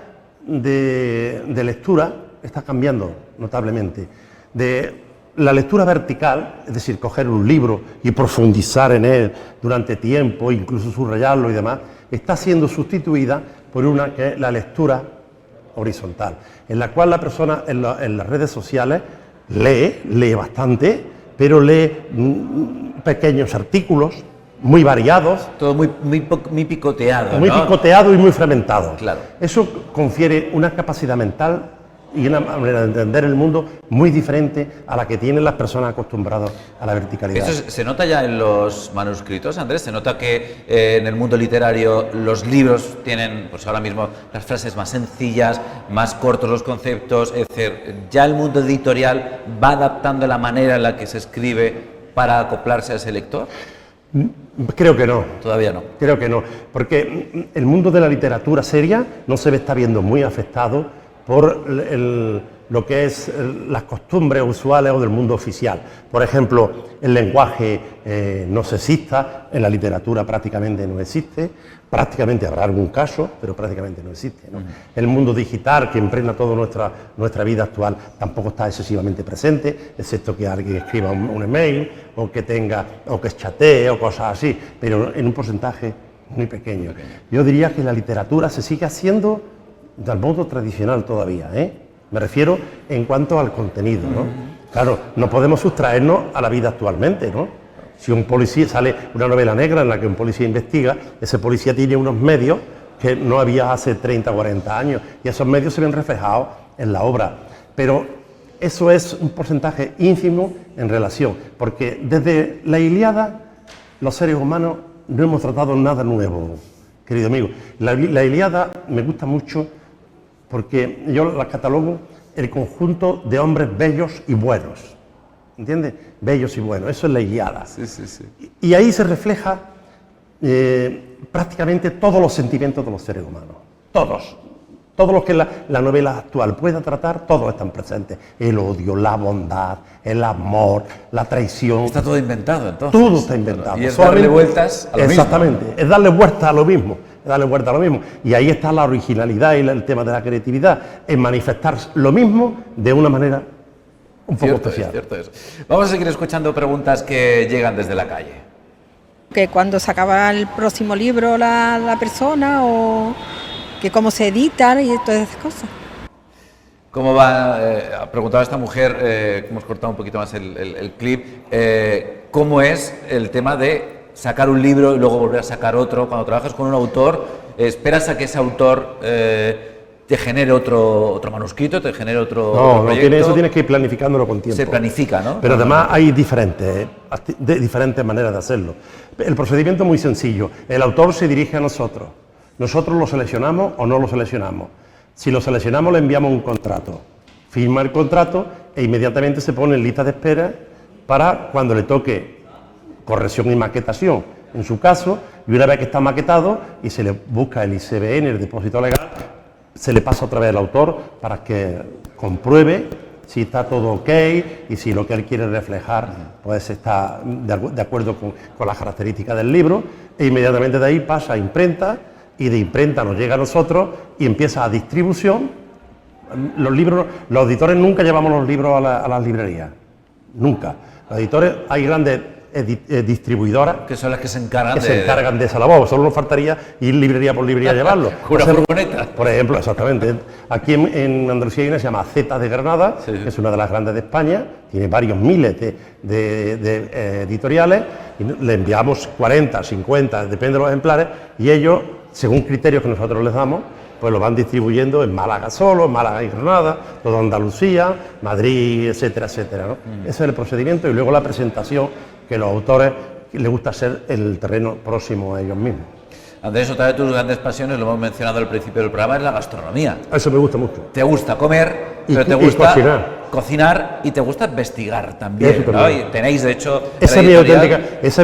de lectura está cambiando notablemente. De la lectura vertical, es decir, coger un libro y profundizar en él durante tiempo, incluso subrayarlo y demás, está siendo sustituida por una que es la lectura horizontal, en la cual la persona en las redes sociales lee bastante, pero lee pequeños artículos muy variados, Todo muy picoteado, muy ¿no? picoteado y muy fragmentado. Claro. Eso confiere una capacidad mental y una manera de entender el mundo muy diferente a la que tienen las personas acostumbradas a la verticalidad. ¿Eso se nota ya en los manuscritos, Andrés? ¿Se nota que en el mundo literario los libros tienen, pues ahora mismo, las frases más sencillas, más cortos los conceptos? Es decir, ya el mundo editorial va adaptando la manera en la que se escribe para acoplarse a ese lector. Creo que no. Todavía no. Creo que no, porque el mundo de la literatura seria no se está viendo muy afectado por lo que es las costumbres usuales o del mundo oficial. Por ejemplo, el lenguaje no sexista en la literatura prácticamente no existe, prácticamente habrá algún caso, pero prácticamente no existe, ¿no? El mundo digital que impregna toda nuestra vida actual tampoco está excesivamente presente, excepto que alguien escriba un email o que chatee o cosas así, pero en un porcentaje muy pequeño. Yo diría que la literatura se sigue haciendo del modo tradicional todavía, ¿eh? Me refiero en cuanto al contenido, ¿no? Claro, no podemos sustraernos a la vida actualmente, ¿no? Si un policía sale una novela negra en la que un policía investiga, ese policía tiene unos medios que no había hace 30 o 40 años y esos medios se ven reflejados en la obra. Pero eso es un porcentaje ínfimo en relación, porque desde la Ilíada los seres humanos no hemos tratado nada nuevo, querido amigo. La Ilíada me gusta mucho porque yo la catalogo el conjunto de hombres bellos y buenos, ¿entiendes? Bellos y buenos, eso es la Ilíada. Sí, sí, sí. Y ahí se refleja prácticamente todos los sentimientos de los seres humanos, todos. Todos los que la novela actual pueda tratar, todos están presentes. El odio, la bondad, el amor, la traición. Está todo inventado, entonces. Todo está inventado. Y es darle vueltas a lo mismo. Exactamente, es darle vueltas a lo mismo. Es darle vueltas a lo mismo. Y ahí está la originalidad y el tema de la creatividad, en manifestar lo mismo de una manera un poco especial. Cierto es. Vamos a seguir escuchando preguntas que llegan desde la calle. Que cuando se acaba el próximo libro la persona o que cómo se editan y todas esas cosas. ¿Cómo va? Ha preguntado esta mujer, que hemos cortado un poquito más el clip, ¿cómo es el tema de sacar un libro y luego volver a sacar otro? Cuando trabajas con un autor, ¿esperas a que ese autor te genere otro manuscrito, te genere otro proyecto? Eso tienes que ir planificándolo con tiempo. Se planifica, ¿no? Pero además hay diferentes maneras de hacerlo. El procedimiento es muy sencillo. El autor se dirige a nosotros. Nosotros lo seleccionamos o no lo seleccionamos. Si lo seleccionamos, le enviamos un contrato. Firma el contrato e inmediatamente se pone en lista de espera para cuando le toque corrección y maquetación, en su caso, y una vez que está maquetado y se le busca el ISBN, el depósito legal, se le pasa otra vez al autor para que compruebe si está todo ok y si lo que él quiere reflejar pues está de acuerdo con las características del libro, e inmediatamente de ahí pasa a imprenta y de imprenta nos llega a nosotros y empieza a distribución. Los editores nunca llevamos los libros a las librerías, nunca. Los editores, hay grandes distribuidoras que son las que se encargan de esa labor. Solo nos faltaría ir librería por librería a llevarlo. Una furgoneta. Por ejemplo, exactamente. Aquí en Andalucía hay una que se llama Z de Granada, sí, que es una de las grandes de España, tiene varios miles de editoriales, y le enviamos 40, 50, depende de los ejemplares, y ellos, según criterios que nosotros les damos, pues lo van distribuyendo en Málaga solo, en Málaga y Granada, toda Andalucía, Madrid, etcétera, etcétera, ¿no? Ese es el procedimiento, y luego la presentación, que los autores les gusta ser el terreno próximo a ellos mismos. Andrés, otra de tus grandes pasiones, lo hemos mencionado al principio del programa, es la gastronomía. Eso me gusta mucho. Te gusta comer, pero te gusta cocinar y te gusta investigar también, ¿no? Y tenéis, de hecho, esa es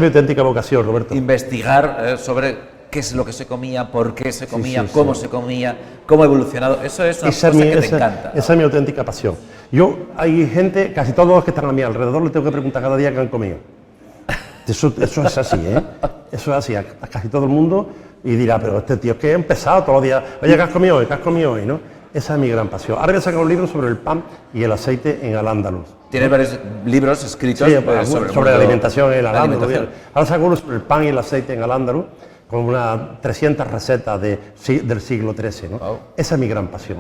mi auténtica vocación, Roberto. Investigar sobre qué es lo que se comía, por qué se comía, cómo se comía, cómo ha evolucionado. Eso es una cosa que te encanta, ¿no? Esa es mi auténtica pasión. Hay gente, casi todos los que están a mi alrededor, les tengo que preguntar cada día qué han comido. Eso es así, ¿eh? Eso es así, a casi todo el mundo, y dirá, pero este tío es que ha empezado todos los días, oye, ¿qué has comido hoy? ¿Qué has comido hoy? ¿No? Esa es mi gran pasión. Ahora voy a sacar un libro sobre el pan y el aceite en Al-Ándalus. Tienes varios libros escritos sobre la alimentación en Al-Ándalus. Ahora saco uno sobre el pan y el aceite en Al-Ándalus, con unas 300 recetas del siglo XIII, ¿no? Wow. Esa es mi gran pasión.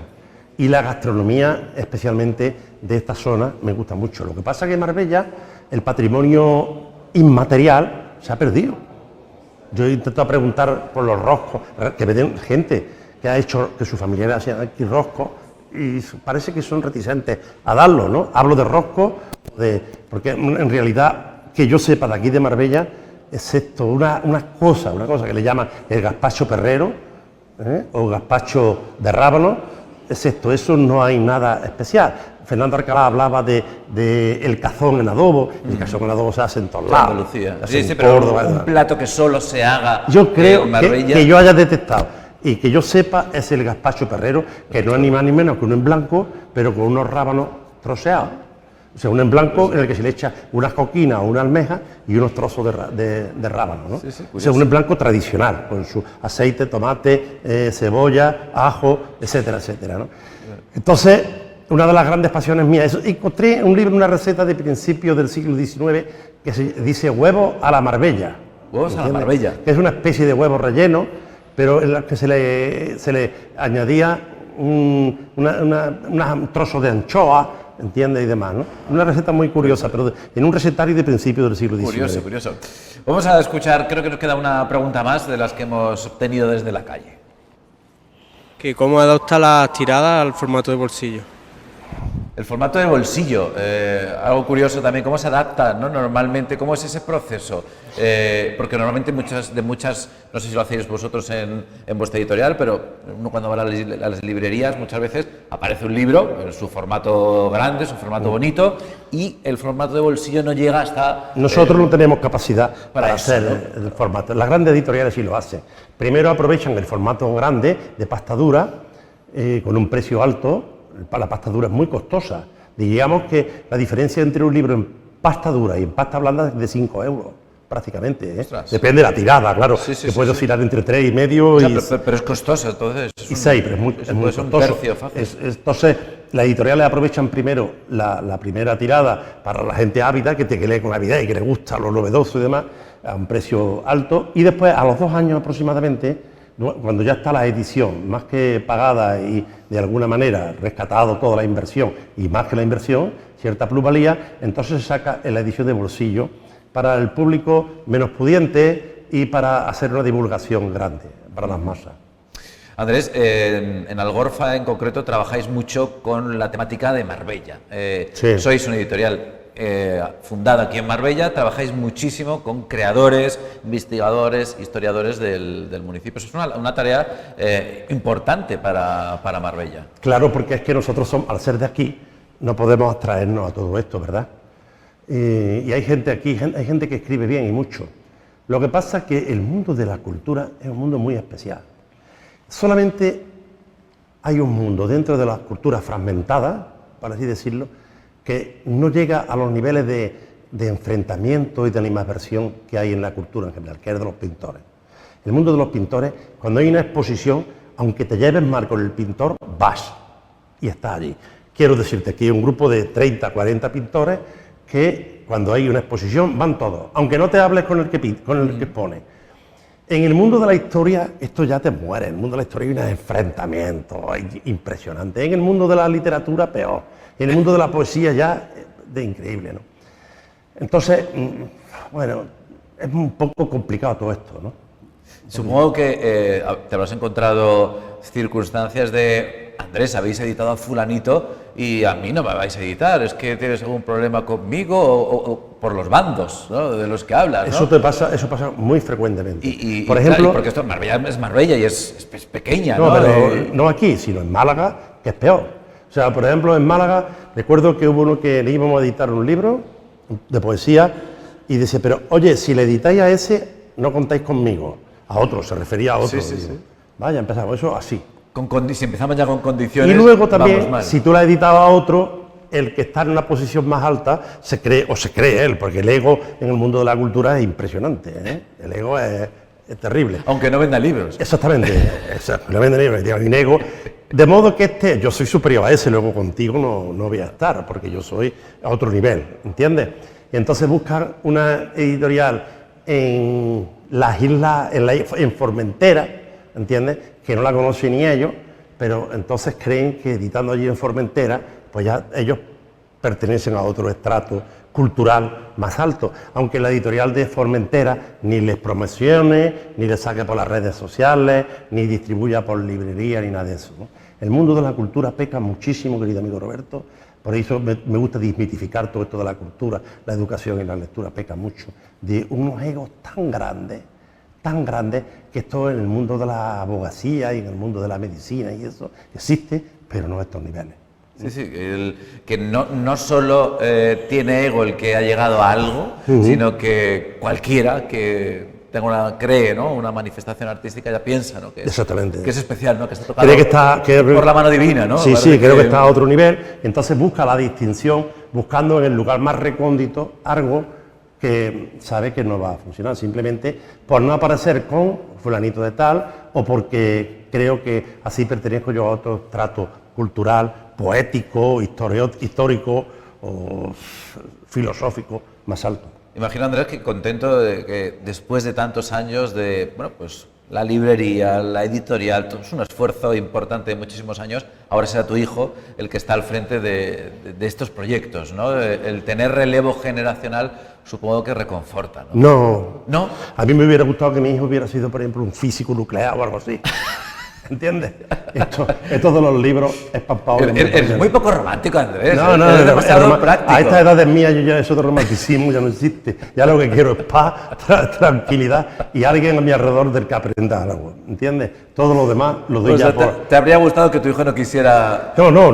y la gastronomía, especialmente de esta zona, me gusta mucho. Lo que pasa es que en Marbella el patrimonio inmaterial se ha perdido. Yo he intentado preguntar por los roscos, que me den gente que ha hecho que sus familiares hacían aquí roscos, y parece que son reticentes a darlo, ¿no? Hablo de roscos, porque en realidad, que yo sepa de aquí de Marbella, excepto una cosa que le llaman el gazpacho perrero, o gazpacho de rábano, excepto eso no hay nada especial. Fernando Alcalá hablaba de el cazón en adobo, el cazón en adobo se hace en todos lados. Andalucía. Se hace Sí, en pero Córdoba, un plato que solo se haga yo creo en Marbella. que yo haya detectado y que yo sepa es el gazpacho perrero, que no es ni más ni menos que uno en blanco, pero con unos rábanos troceados. O sea, uno en blanco en el que se le echa unas coquinas o una almeja y unos trozos de rábano, ¿no? Sí, sí, o sea, uno en blanco tradicional, con su aceite, tomate, cebolla, ajo, etcétera, etcétera, ¿no? Entonces, una de las grandes pasiones mías, encontré un libro, una receta de principios del siglo XIX que se dice huevo a la Marbella. Huevos a la ¿entiendes? Marbella. Que es una especie de huevo relleno, pero en la que se le añadía un trozo de anchoa, ¿entiendes? Y demás, ¿no? Una receta muy curiosa, pero en un recetario de principios del siglo XIX. Curioso, curioso. Vamos a escuchar, creo que nos queda una pregunta más de las que hemos obtenido desde la calle. Que ¿Cómo adapta las tiradas al formato de bolsillo? El formato de bolsillo, algo curioso también, ¿cómo se adapta, ¿no? Normalmente, ¿cómo es ese proceso? Porque normalmente muchas, no sé si lo hacéis vosotros en vuestra editorial, pero uno cuando va a las librerías muchas veces aparece un libro en su formato grande, su formato bonito, y el formato de bolsillo no llega hasta... Nosotros no tenemos capacidad para eso, hacer el formato. Las grandes editoriales sí lo hacen. Primero aprovechan el formato grande de pasta dura, con un precio alto. La pasta dura es muy costosa. Diríamos que la diferencia entre un libro en pasta dura y en pasta blanda es de 5 euros, prácticamente. Depende de la tirada, claro, que puede oscilar entre 3,5 y... Pero es costoso, entonces... Y 6, pero es muy costoso. Un tercio fácil. Entonces, las editoriales aprovechan primero la primera tirada para la gente ávida, que lee con avidez y que le gusta lo novedoso y demás, a un precio alto, y después, a los 2 años aproximadamente, cuando ya está la edición más que pagada y de alguna manera rescatado toda la inversión y más que la inversión, cierta plusvalía, entonces se saca en la edición de bolsillo para el público menos pudiente y para hacer una divulgación grande para las masas. Andrés, en Algorfa en concreto trabajáis mucho con la temática de Marbella. Sí. Sois una editorial fundada aquí en Marbella, trabajáis muchísimo con creadores, investigadores, historiadores del municipio. Eso es una tarea importante para Marbella. Claro, porque es que nosotros somos, al ser de aquí, no podemos abstraernos a todo esto, ¿verdad? Y hay gente aquí, hay gente que escribe bien y mucho. Lo que pasa es que el mundo de la cultura es un mundo muy especial. Solamente hay un mundo dentro de las culturas fragmentadas, por así decirlo, que no llega a los niveles de enfrentamiento y de animadversión que hay en la cultura en general, que es de los pintores. El mundo de los pintores, cuando hay una exposición, aunque te lleves mal con el pintor, vas y estás allí. Quiero decirte que hay un grupo de 30, 40 pintores que cuando hay una exposición van todos, aunque no te hables con el que expone. En el mundo de la historia esto ya te muere, en el mundo de la historia hay unos enfrentamientos impresionantes, en el mundo de la literatura peor. En el mundo de la poesía ya de increíble, ¿no? Entonces, bueno, es un poco complicado todo esto, ¿no? Supongo que te habrás encontrado circunstancias de Andrés, habéis editado a fulanito y a mí no me vais a editar, es que tienes algún problema conmigo o por los bandos, ¿no? De los que hablas, ¿no? Eso pasa muy frecuentemente. Por ejemplo, claro, porque esto Marbella es Marbella y es pequeña, ¿no? Pero no aquí, sino en Málaga, que es peor. O sea, por ejemplo, en Málaga, recuerdo que hubo uno que le íbamos a editar un libro de poesía y dice, pero oye, si le editáis a ese, no contáis conmigo. A otro, se refería a otro. Sí. Vaya, empezamos eso así. Si empezamos ya con condiciones, y luego también, si tú la editabas a otro, el que está en una posición más alta se cree él, porque el ego en el mundo de la cultura es impresionante, ¿eh? El ego es terrible. Aunque no venda libros. Exactamente, no vende libros, tiene un ego. De modo que yo soy superior a ese, luego contigo no voy a estar, porque yo soy a otro nivel, ¿entiendes? Y entonces buscan una editorial en las islas, en Formentera, ¿entiendes? Que no la conocen ni ellos, pero entonces creen que editando allí en Formentera, pues ya ellos pertenecen a otro estrato cultural más alto, aunque la editorial de Formentera ni les promocione, ni les saque por las redes sociales, ni distribuya por librería, ni nada de eso, ¿no? El mundo de la cultura peca muchísimo, querido amigo Roberto, por eso me gusta desmitificar todo esto de la cultura, la educación y la lectura, peca mucho de unos egos tan grandes, que esto en el mundo de la abogacía y en el mundo de la medicina y eso existe, pero no a estos niveles. Sí, que no solo tiene ego el que ha llegado a algo, sino que cualquiera que cree, ¿no?, una manifestación artística ya piensa, ¿no?, que Exactamente. Que es especial, ¿no?, que está tocado por la mano divina, ¿no? Sí, creo que está a otro nivel, entonces busca la distinción, buscando en el lugar más recóndito algo que sabe que no va a funcionar, simplemente por no aparecer con fulanito de tal, o porque creo que así pertenezco yo a otro trato cultural, poético, histórico o filosófico más alto. Imagino, Andrés, que contento de que después de tantos años de, bueno, pues la librería, la editorial, todo es un esfuerzo importante de muchísimos años, ahora será tu hijo el que está al frente de estos proyectos, ¿no? El tener relevo generacional supongo que reconforta, ¿no? No. A mí me hubiera gustado que mi hijo hubiera sido, por ejemplo, un físico nuclear o algo así. ¿Entiendes? Esto de los libros es para Pablo. Eres muy poco romántico, Andrés. No, es demasiado práctico. A esta edad mía yo ya eso de romanticismo ya no existe. Ya lo que quiero es paz, tranquilidad y alguien a mi alrededor del que aprenda algo. ¿Entiendes? Todo lo demás lo doy ya por... ¿Te habría gustado que tu hijo no quisiera...? No,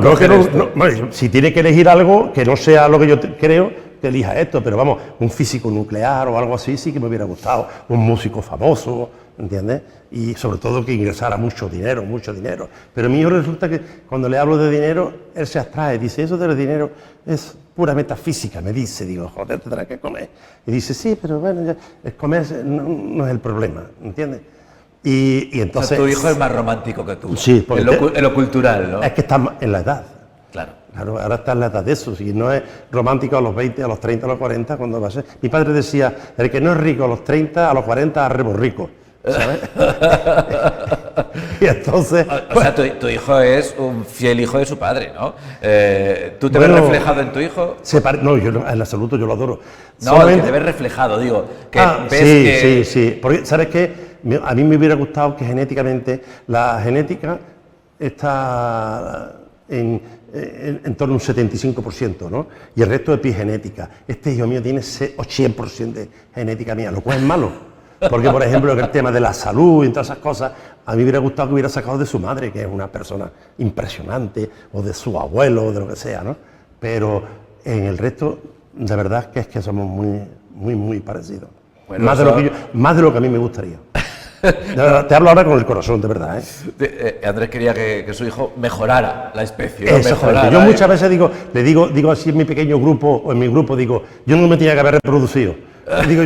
si tiene que elegir algo que no sea lo que yo creo, que elija esto, pero vamos, un físico nuclear o algo así sí que me hubiera gustado, un músico famoso, ¿entiendes? Y sobre todo que ingresara mucho dinero. Pero a mí resulta que cuando le hablo de dinero, él se abstrae, dice, eso del dinero es pura metafísica, me dice, digo, joder, tendrás que comer. Y dice, sí, pero bueno, ya, el comer no es el problema, ¿entiendes? Y entonces... O sea, tu hijo es más romántico que tú, sí, en lo cultural, ¿no? Es que está en la edad. Claro, ahora está en la edad de eso, si no es romántico a los 20, a los 30, a los 40, cuando va a ser. Mi padre decía, el que no es rico a los 30, a los 40, arrebo rico, ¿sabes? Y entonces... O sea, tu hijo es un fiel hijo de su padre, ¿no? ¿Tú te ves reflejado en tu hijo? No, yo en absoluto, yo lo adoro. No, que te ves reflejado, digo. Que ves sí. Porque, ¿sabes qué? A mí me hubiera gustado que genéticamente, la genética está en torno a un 75%, ¿no? Y el resto de epigenética. Este hijo mío tiene 100% de genética mía, lo cual es malo. Porque, por ejemplo, el tema de la salud y todas esas cosas, a mí me hubiera gustado que hubiera sacado de su madre, que es una persona impresionante, o de su abuelo, o de lo que sea, ¿no? Pero en el resto, de verdad que es que somos muy parecidos. Bueno, más de lo que a mí me gustaría. Te hablo ahora con el corazón, de verdad, ¿eh? Andrés quería que su hijo mejorara la especie. Yo muchas veces le digo así en mi pequeño grupo, o en mi grupo, digo, yo no me tenía que haber reproducido. Digo,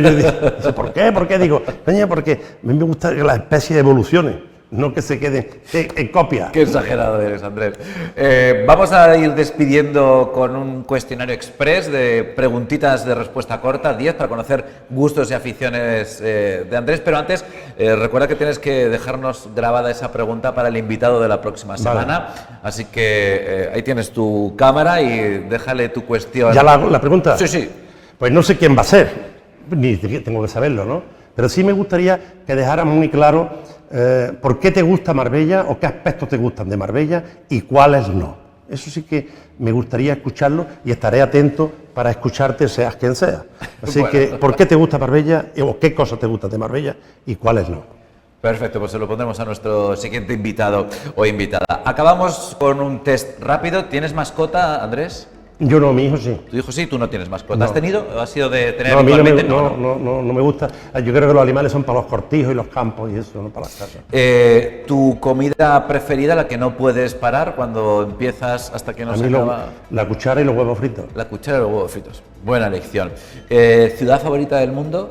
¿por qué? ¿Por qué? Digo, coño, porque a mí me gusta que las especies evolucionen, no que se queden en copia. Qué exagerado eres, Andrés. Vamos a ir despidiendo con un cuestionario express de preguntitas de respuesta corta, 10 para conocer gustos y aficiones de Andrés, pero antes recuerda que tienes que dejarnos grabada esa pregunta para el invitado de la próxima semana, vale. Así que ahí tienes tu cámara y déjale tu cuestión. ¿Ya la pregunta? Sí. Pues no sé quién va a ser, ni tengo que saberlo, ¿no? Pero sí me gustaría que dejaran muy claro por qué te gusta Marbella o qué aspectos te gustan de Marbella y cuáles no. Eso sí que me gustaría escucharlo y estaré atento para escucharte, seas quien sea. Así que, ¿por qué te gusta Marbella o qué cosas te gustan de Marbella y cuáles no? Perfecto, pues se lo pondremos a nuestro siguiente invitado o invitada. Acabamos con un test rápido. ¿Tienes mascota, Andrés? Yo no, mi hijo sí. Tu hijo sí, tú no tienes mascota. No. ¿Has tenido o has sido de tener no, a mí no me gusta. Yo creo que los animales son para los cortijos y los campos y eso, no para las casas. ¿Tu comida preferida, la que no puedes parar cuando empiezas hasta que no se acaba? La cuchara y los huevos fritos. La cuchara y los huevos fritos. Buena elección. ¿Ciudad favorita del mundo?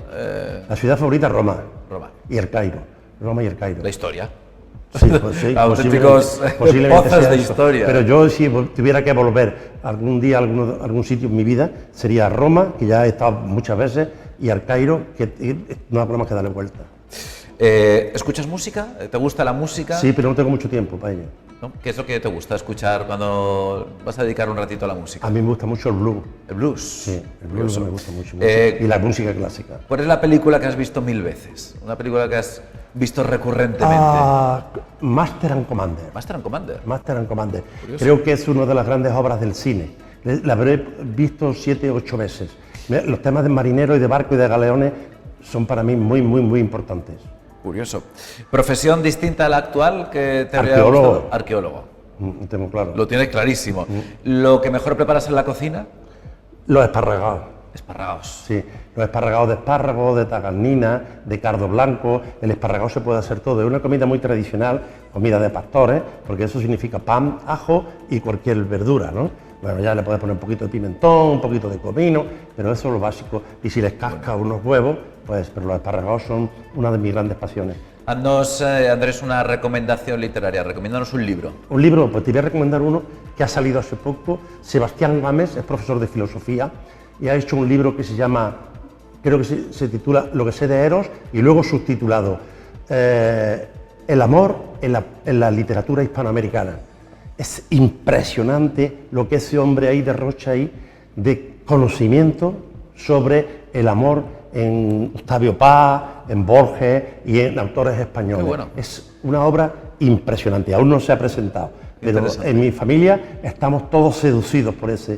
La ciudad favorita es Roma. Roma. Y el Cairo. Roma y el Cairo. La historia. Sí, pues sí, auténticos pozos de historia. Pero yo, si tuviera que volver algún día a algún sitio en mi vida, sería Roma, que ya he estado muchas veces, y al Cairo, que no hago más que darle vuelta. ¿Escuchas música? ¿Te gusta la música? Sí, pero no tengo mucho tiempo para ello. ¿no? ¿Qué es lo que te gusta escuchar cuando vas a dedicar un ratito a la música? A mí me gusta mucho el blues. ¿El blues? Sí, el blues me gusta mucho. Y la música clásica. ¿Cuál es la película que has visto 1000 veces? Una película que has visto recurrentemente. Master and Commander. Master and Commander. Master and Commander. Curioso. Creo que es una de las grandes obras del cine. La habré visto 7 o 8 veces. Los temas de marineros y de barcos y de galeones son para mí muy, muy, muy importantes. Curioso. ¿Profesión distinta a la actual que te habría Arqueólogo. gustado? Arqueólogo. Lo tengo claro. Lo tienes clarísimo. ¿Lo que mejor preparas en la cocina? Los esparragados. Esparragados. Sí, los esparragados de espárrago, de tagarnina, de cardo blanco. El esparragado se puede hacer todo. Es una comida muy tradicional, comida de pastores, porque eso significa pan, ajo y cualquier verdura, ¿no? Bueno, ya le puedes poner un poquito de pimentón, un poquito de comino, pero eso es lo básico. Y si les casca unos huevos, pues, pero los esparragados son una de mis grandes pasiones. Haznos, Andrés, una recomendación literaria. Recomiéndanos un libro. Un libro, pues te voy a recomendar uno que ha salido hace poco. Sebastián Gámez es profesor de filosofía y ha hecho un libro que se llama, creo que se titula Lo que sé de Eros, y luego subtitulado El amor en la literatura hispanoamericana. Es impresionante lo que ese hombre ahí derrocha ahí de conocimiento sobre el amor en Octavio Paz, en Borges y en autores españoles. Qué bueno. Es una obra impresionante, aún no se ha presentado, pero Interesante. en mi familia estamos todos seducidos por esa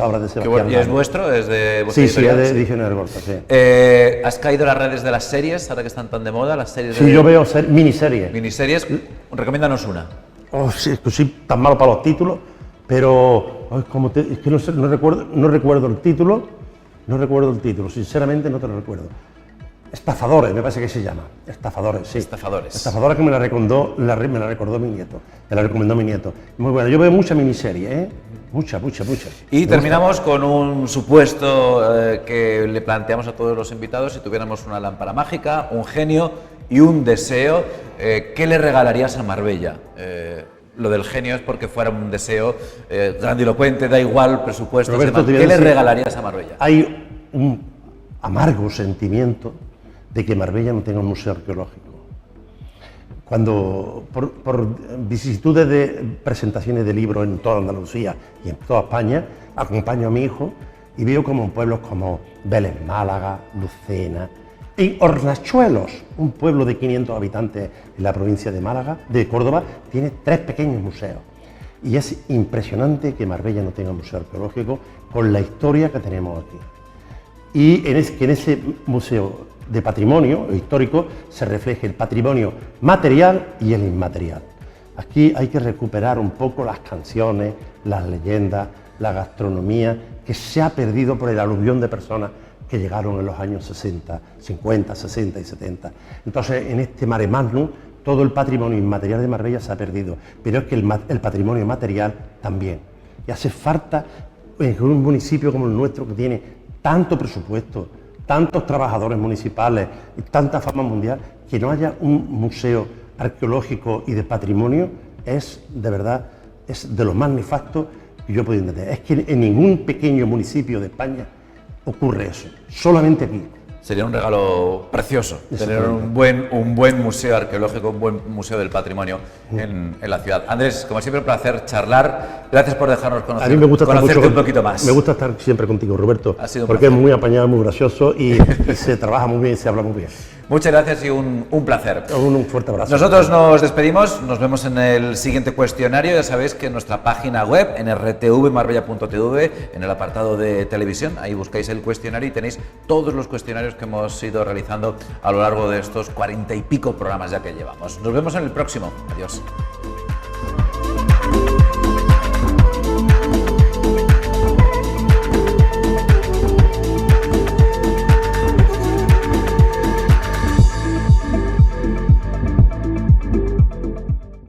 obra de Qué Sebastián bueno. ¿Y es Gámez. vuestro? ¿Es de vuestra Sí, sí, es editorial? de Ediciones Gorka, sí. ¿Has caído en las redes de las series, ahora que están tan de moda? Las series Sí, de yo veo miniseries. miniseries. Recomiéndanos una. Oh, sí, es que soy tan malo para los títulos, pero es que no recuerdo el título, sinceramente no te lo recuerdo. Estafadores, me parece que se llama. Estafadores, sí. Estafadores. Estafadores, que me la recomendó mi nieto. Me la recomendó mi nieto. Muy bueno. Yo veo mucha miniserie, ¿eh? Mucha. Y terminamos con un supuesto que le planteamos a todos los invitados. Si tuviéramos una lámpara mágica, un genio y un deseo, ¿qué le regalarías a Marbella? Lo del genio es porque fuera un deseo grandilocuente, da igual, presupuesto. Roberto, te voy a ¿Qué le decir, regalarías a Marbella? Hay un amargo sentimiento de que Marbella no tenga un museo arqueológico. Cuando, por vicisitudes de presentaciones de libros en toda Andalucía y en toda España, acompaño a mi hijo y veo como en pueblos como Vélez Málaga, Lucena, y Hornachuelos, un pueblo de 500 habitantes en la provincia de Málaga, de Córdoba, tiene 3 pequeños museos. Y es impresionante que Marbella no tenga un museo arqueológico con la historia que tenemos aquí. Y que en ese museo de patrimonio histórico se refleje el patrimonio material y el inmaterial. Aquí hay que recuperar un poco las canciones, las leyendas, la gastronomía, que se ha perdido por el aluvión de personas que llegaron en los años 60, 50, 60 y 70. Entonces, en este mare magnum, todo el patrimonio inmaterial de Marbella se ha perdido, pero es que el patrimonio material también. Y hace falta, en un municipio como el nuestro, que tiene tanto presupuesto, tantos trabajadores municipales y tanta fama mundial, que no haya un museo arqueológico y de patrimonio, es de verdad, es de lo más nefasto que yo puedo entender. Es que en ningún pequeño municipio de España ocurre eso, solamente aquí. Sería un regalo precioso tener un buen museo arqueológico, un buen museo del patrimonio en la ciudad. Andrés, como siempre, un placer charlar. Gracias por dejarnos A mí me gusta conocerte mucho, un poquito más. Me gusta estar siempre contigo, Roberto, Ha sido un porque es placer. muy apañado, muy gracioso y se trabaja muy bien y se habla muy bien. Muchas gracias y un placer. Un fuerte abrazo. Nosotros nos despedimos, nos vemos en el siguiente cuestionario. Ya sabéis que en nuestra página web, en rtvmarbella.tv, en el apartado de televisión, ahí buscáis el cuestionario y tenéis todos los cuestionarios que hemos ido realizando a lo largo de estos 40 y pico programas ya que llevamos. Nos vemos en el próximo. Adiós.